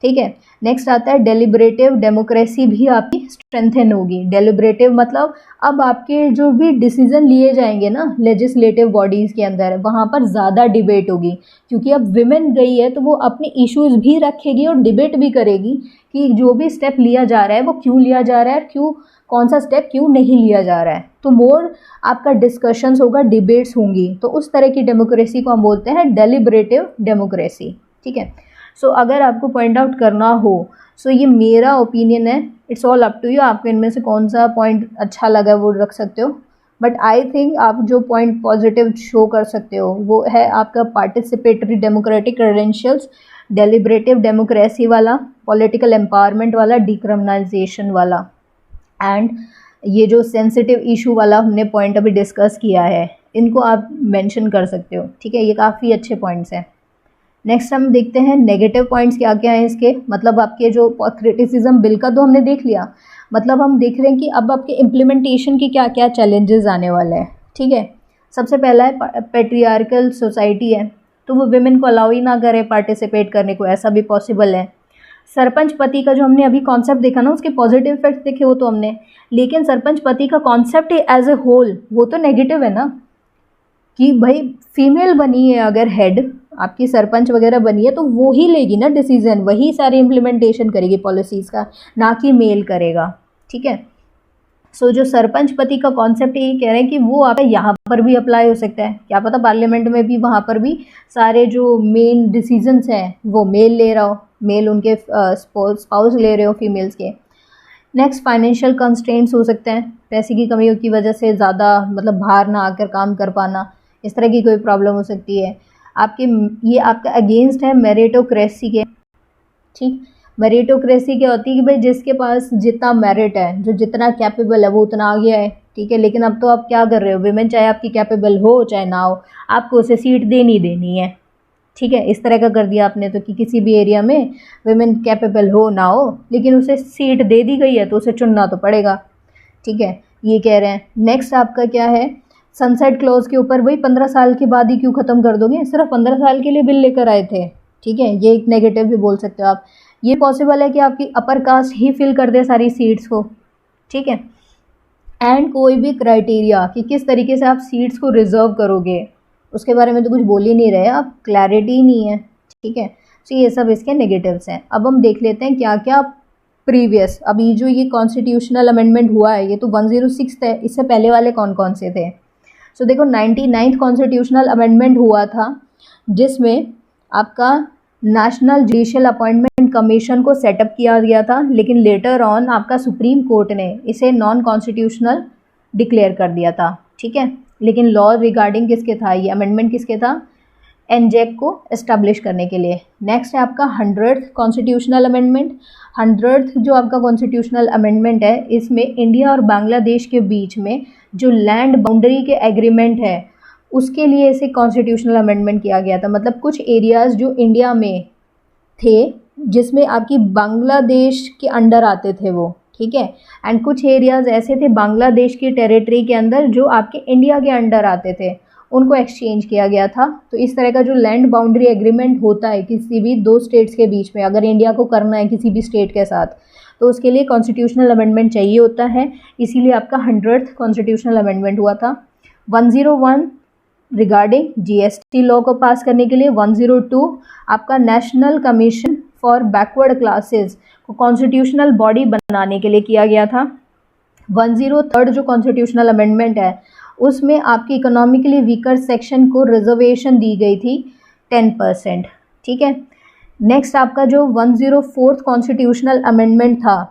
ठीक है, नेक्स्ट आता है डेलिब्रेटिव डेमोक्रेसी भी आपकी स्ट्रेंथन होगी। डेलिब्रेटिव मतलब अब आपके जो भी डिसीजन लिए जाएंगे ना लेजिस्लेटिव बॉडीज़ के अंदर, वहाँ पर ज़्यादा डिबेट होगी, क्योंकि अब विमेन गई है तो वो अपने इश्यूज़ भी रखेगी और डिबेट भी करेगी कि जो भी स्टेप लिया जा रहा है वो क्यों लिया जा रहा है, कौन सा स्टेप क्यों नहीं लिया जा रहा है। तो मोर आपका डिस्कशंस होगा, डिबेट्स होंगी। तो उस तरह की डेमोक्रेसी को हम बोलते हैं डेलिब्रेटिव डेमोक्रेसी। ठीक है, सो अगर आपको पॉइंट आउट करना हो, सो ये मेरा ओपिनियन है, it's all up to you, आपको इनमें से कौन सा पॉइंट अच्छा लगा वो रख सकते हो। बट आई थिंक आप जो पॉइंट पॉजिटिव शो कर सकते हो वो है आपका participatory democratic credentials, deliberative democracy वाला, पॉलिटिकल एम्पावरमेंट वाला, डिक्रिमिनलाइजेशन वाला, एंड ये जो सेंसिटिव इशू वाला हमने पॉइंट अभी डिस्कस किया है, इनको आप मेंशन कर सकते हो। ठीक है, ये काफ़ी अच्छे पॉइंट्स हैं। नेक्स्ट हम देखते हैं नेगेटिव पॉइंट्स क्या क्या हैं इसके। मतलब आपके जो क्रिटिसिज्म बिल का तो हमने देख लिया, मतलब हम देख रहे हैं कि अब आपके इम्प्लीमेंटेशन के क्या क्या चैलेंजेस आने वाले हैं। ठीक है, सबसे पहला है पैट्रियार्कल सोसाइटी है, तो वो विमेन को अलाउ ही ना करे पार्टिसिपेट करने को, ऐसा भी पॉसिबल है। सरपंच पति का जो हमने अभी कॉन्सेप्ट देखा ना, उसके पॉजिटिव इफेक्ट्स देखे वो तो हमने, लेकिन सरपंच पति का कॉन्सेप्ट एज ए होल वो तो नेगेटिव है ना, कि भाई फीमेल बनी है अगर हेड, आपकी सरपंच वगैरह बनी है तो वो ही लेगी ना डिसीजन, वही सारी इम्प्लीमेंटेशन करेगी पॉलिसीज़ का, ना कि मेल करेगा। ठीक है, जो सरपंच पति का कॉन्सेप्ट ये कह रहे हैं कि वो आप यहाँ पर भी अप्लाई हो सकता है, क्या पता पार्लियामेंट में भी वहाँ पर भी सारे जो मेन डिसीजंस हैं वो मेल ले रहा हो, मेल उनके स्पाउस ले रहे हो फीमेल्स के। नेक्स्ट फाइनेंशियल कंस्ट्रेंट्स हो सकते हैं, पैसे की कमी की वजह से ज़्यादा मतलब बाहर ना आकर काम कर पाना, इस तरह की कोई प्रॉब्लम हो सकती है। ये आपका अगेंस्ट है मेरिटोक्रेसी के। ठीक, मेरिटोक्रेसी क्या होती है कि भाई जिसके पास जितना मेरिट है, जो जितना कैपेबल है वो उतना आगे है। ठीक है, लेकिन अब तो आप क्या कर रहे हो, विमेन चाहे आपकी कैपेबल हो चाहे ना हो, आपको उसे सीट देनी है। ठीक है, इस तरह का कर दिया आपने तो कि किसी भी एरिया में विमेन कैपेबल हो ना हो, लेकिन उसे सीट दे दी गई है तो उसे चुनना तो पड़ेगा। ठीक है, ये कह रहे हैं। नेक्स्ट आपका क्या है, सनसेट क्लॉज के ऊपर, वही 15 साल के बाद ही क्यों ख़त्म कर दोगे, सिर्फ 15 साल के लिए बिल लेकर आए थे। ठीक है, ये एक नेगेटिव भी बोल सकते हो आप। ये पॉसिबल है कि आपकी अपर कास्ट ही फिल कर दे सारी सीट्स को। ठीक है, एंड कोई भी क्राइटेरिया कि किस तरीके से आप सीट्स को रिजर्व करोगे उसके बारे में तो कुछ बोल ही नहीं रहे आप, क्लैरिटी नहीं है। ठीक है, तो ये सब इसके नेगेटिव्स हैं। अब हम देख लेते हैं क्या क्या प्रीवियस, अभी जो ये कॉन्स्टिट्यूशनल अमेंडमेंट हुआ है ये तो 106 है, इससे पहले वाले कौन कौन से थे। सो देखो 99th कॉन्स्टिट्यूशनल अमेंडमेंट हुआ था जिसमें आपका नेशनल जुडिशियल अपॉइंटमेंट कमीशन को सेटअप किया गया था, लेकिन लेटर ऑन आपका सुप्रीम कोर्ट ने इसे नॉन कॉन्स्टिट्यूशनल डिक्लेयर कर दिया था। ठीक है, लेकिन लॉ रिगार्डिंग किसके था, ये अमेंडमेंट किसके था, एनजेक को एस्टैब्लिश करने के लिए। नेक्स्ट है आपका 100th कॉन्स्टिट्यूशनल अमेंडमेंट। 100th जो आपका कॉन्स्टिट्यूशनल अमेंडमेंट है, इसमें इंडिया और बांग्लादेश के बीच में जो लैंड बाउंड्री के एग्रीमेंट है उसके लिए इसे कॉन्स्टिट्यूशनल अमेंडमेंट किया गया था। मतलब कुछ एरियाज़ जो इंडिया में थे जिसमें आपकी बांग्लादेश के अंडर आते थे वो, ठीक है, एंड कुछ एरियाज़ ऐसे थे बांग्लादेश की टेरिटरी के अंदर जो आपके इंडिया के अंडर आते थे, उनको एक्सचेंज किया गया था। तो इस तरह का जो लैंड बाउंड्री एग्रीमेंट होता है किसी भी दो स्टेट्स के बीच में, अगर इंडिया को करना है किसी भी स्टेट के साथ, तो उसके लिए कॉन्स्टिट्यूशनल अमेंडमेंट चाहिए होता है। इसीलिए आपका 100th कॉन्स्टिट्यूशनल अमेंडमेंट हुआ था। 101 रिगार्डिंग जीएसटी लॉ को पास करने के लिए। 102 आपका national commission for backward classes को कॉन्स्टिट्यूशनल बॉडी बनाने के लिए किया गया था। 103 जो कॉन्स्टिट्यूशनल अमेंडमेंट है उसमें आपकी इकोनॉमिकली वीकर सेक्शन को रिजर्वेशन दी गई थी 10%। ठीक है, नेक्स्ट आपका जो 104th कॉन्स्टिट्यूशनल अमेंडमेंट था,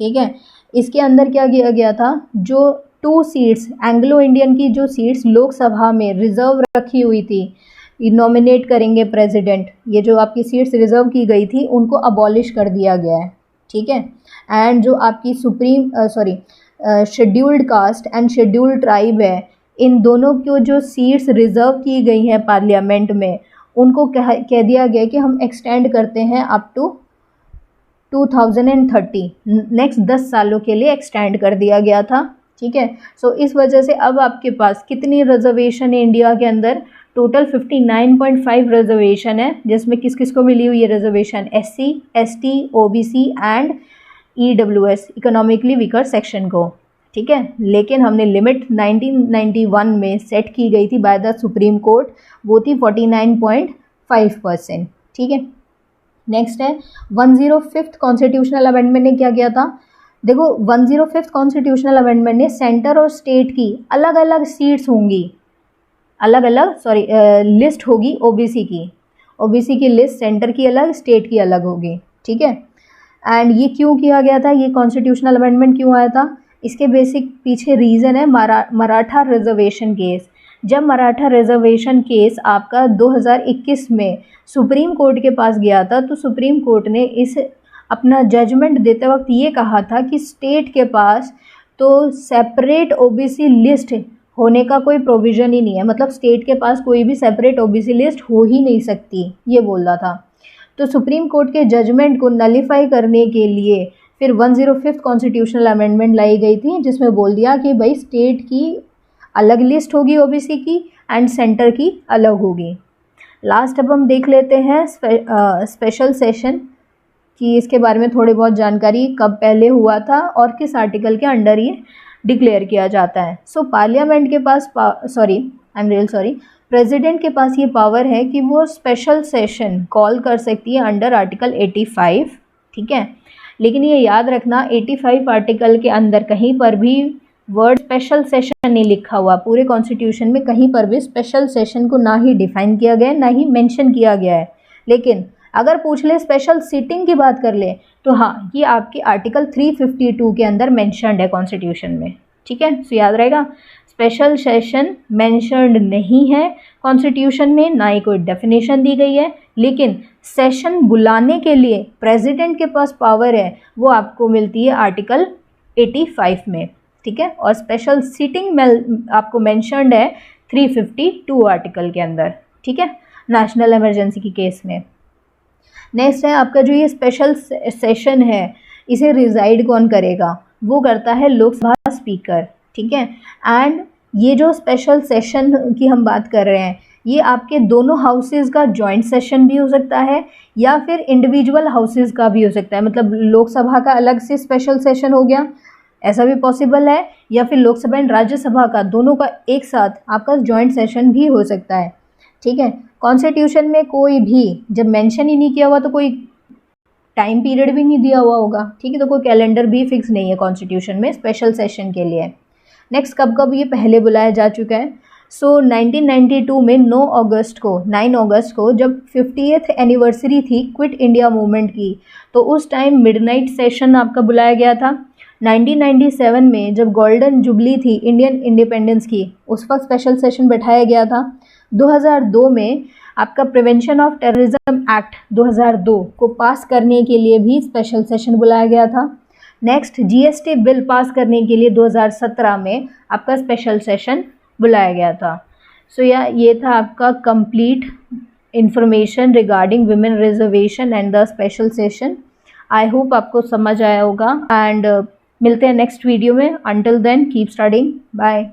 ठीक है, इसके अंदर क्या किया गया था, जो 2 सीट्स एंग्लो इंडियन की जो सीट्स लोकसभा में रिजर्व रखी हुई थी, नॉमिनेट करेंगे प्रेसिडेंट, ये जो आपकी सीट्स रिजर्व की गई थी उनको अबॉलिश कर दिया गया है। ठीक है, एंड जो आपकी scheduled caste and scheduled tribe है, इन दोनों को जो सीट्स रिजर्व की गई हैं पार्लियामेंट में, उनको कह दिया गया कि हम एक्सटेंड करते हैं अप टू 2030, नेक्स्ट 10 सालों के लिए एक्सटेंड कर दिया गया था। ठीक है, सो इस वजह से अब आपके पास कितनी रिजर्वेशन है इंडिया के अंदर, टोटल 59.5 रिजर्वेशन है, जिसमें किस किस को मिली हुई है reservation, SC, ST, OBC and EWS economically weaker section को। ठीक है, लेकिन हमने लिमिट 1991 में सेट की गई थी बाय द सुप्रीम कोर्ट, वो थी 49.5%। ठीक है, नेक्स्ट है 105th कॉन्स्टिट्यूशनल अमेंडमेंट ने क्या किया था, देखो 105th कॉन्स्टिट्यूशनल अमेंडमेंट ने सेंटर और स्टेट की अलग अलग सीट्स होंगी, लिस्ट होगी ओबीसी की लिस्ट सेंटर की अलग, स्टेट की अलग होगी। ठीक है, एंड ये क्यों किया गया था, ये कॉन्स्टिट्यूशनल अमेंडमेंट क्यों आया था, इसके बेसिक पीछे रीज़न है मराठा रिजर्वेशन केस। जब मराठा रिजर्वेशन केस आपका 2021 में सुप्रीम कोर्ट के पास गया था, तो सुप्रीम कोर्ट ने इस अपना जजमेंट देते वक्त ये कहा था कि स्टेट के पास तो सेपरेट ओबीसी लिस्ट होने का कोई प्रोविज़न ही नहीं है, मतलब स्टेट के पास कोई भी सेपरेट ओबीसी लिस्ट हो ही नहीं सकती, ये बोल रहा था। तो सुप्रीम कोर्ट के जजमेंट को नलीफाई करने के लिए फिर 105th कॉन्स्टिट्यूशनल अमेंडमेंट लाई गई थी, जिसमें बोल दिया कि भाई स्टेट की अलग लिस्ट होगी ओबीसी की एंड सेंटर की अलग होगी। लास्ट अब हम देख लेते हैं स्पेशल सेशन कि इसके बारे में थोड़ी बहुत जानकारी, कब पहले हुआ था और किस आर्टिकल के अंडर ये डिक्लेयर किया जाता है। सो पार्लियामेंट के पास प्रेसिडेंट के पास ये पावर है कि वो स्पेशल सेशन कॉल कर सकती है अंडर आर्टिकल 85। ठीक है, लेकिन ये याद रखना 85 आर्टिकल के अंदर कहीं पर भी वर्ड स्पेशल सेशन नहीं लिखा हुआ। पूरे कॉन्स्टिट्यूशन में कहीं पर भी स्पेशल सेशन को ना ही डिफाइन किया गया है, ना ही मेंशन किया गया है। लेकिन अगर पूछ ले स्पेशल सीटिंग की बात कर ले तो हाँ, ये आपके आर्टिकल 352 के अंदर मेंशन्ड है कॉन्स्टिट्यूशन में। ठीक है, तो याद रहेगा स्पेशल सेशन मेंशन्ड नहीं है कॉन्स्टिट्यूशन में, ना ही कोई डेफिनेशन दी गई है। लेकिन सेशन बुलाने के लिए प्रेसिडेंट के पास पावर है, वो आपको मिलती है आर्टिकल 85 में। ठीक है, और स्पेशल सीटिंग आपको मेंशन्ड है 352 आर्टिकल के अंदर। ठीक है, नेशनल इमरजेंसी की केस में। नेक्स्ट है आपका जो ये स्पेशल सेशन है, इसे रिजाइड कौन करेगा? वो करता है लोकसभा स्पीकर। ठीक है, एंड ये जो स्पेशल सेशन की हम बात कर रहे हैं, ये आपके दोनों हाउसेज का जॉइंट सेशन भी हो सकता है या फिर इंडिविजुअल हाउसेज का भी हो सकता है। मतलब लोकसभा का अलग से स्पेशल सेशन हो गया, ऐसा भी पॉसिबल है, या फिर लोकसभा एंड राज्यसभा का दोनों का एक साथ आपका जॉइंट सेशन भी हो सकता है। ठीक है, कॉन्स्टिट्यूशन में कोई भी जब मेंशन ही नहीं किया हुआ तो कोई टाइम पीरियड भी नहीं दिया हुआ होगा। ठीक है, तो कोई कैलेंडर भी फिक्स नहीं है कॉन्स्टिट्यूशन में स्पेशल सेशन के लिए। नेक्स्ट, कब कब ये पहले बुलाया जा चुका है? सो 1992 में 9 अगस्त को जब 50th एनिवर्सरी थी क्विट इंडिया मूवमेंट की, तो उस टाइम मिडनाइट सेशन आपका बुलाया गया था। 1997 में जब गोल्डन जुबली थी इंडियन इंडिपेंडेंस की, उस वक्त स्पेशल सेशन बैठाया गया था। 2002 में आपका प्रिवेंशन ऑफ टेररिज्म एक्ट 2002 को पास करने के लिए भी स्पेशल सेशन बुलाया गया था। नेक्स्ट, जीएसटी बिल पास करने के लिए 2017 में आपका स्पेशल सेशन बुलाया गया था। सो ये था आपका complete information regarding women reservation and the special session. I hope आपको समझ आया होगा एंड मिलते हैं नेक्स्ट वीडियो में। Until then keep studying, bye.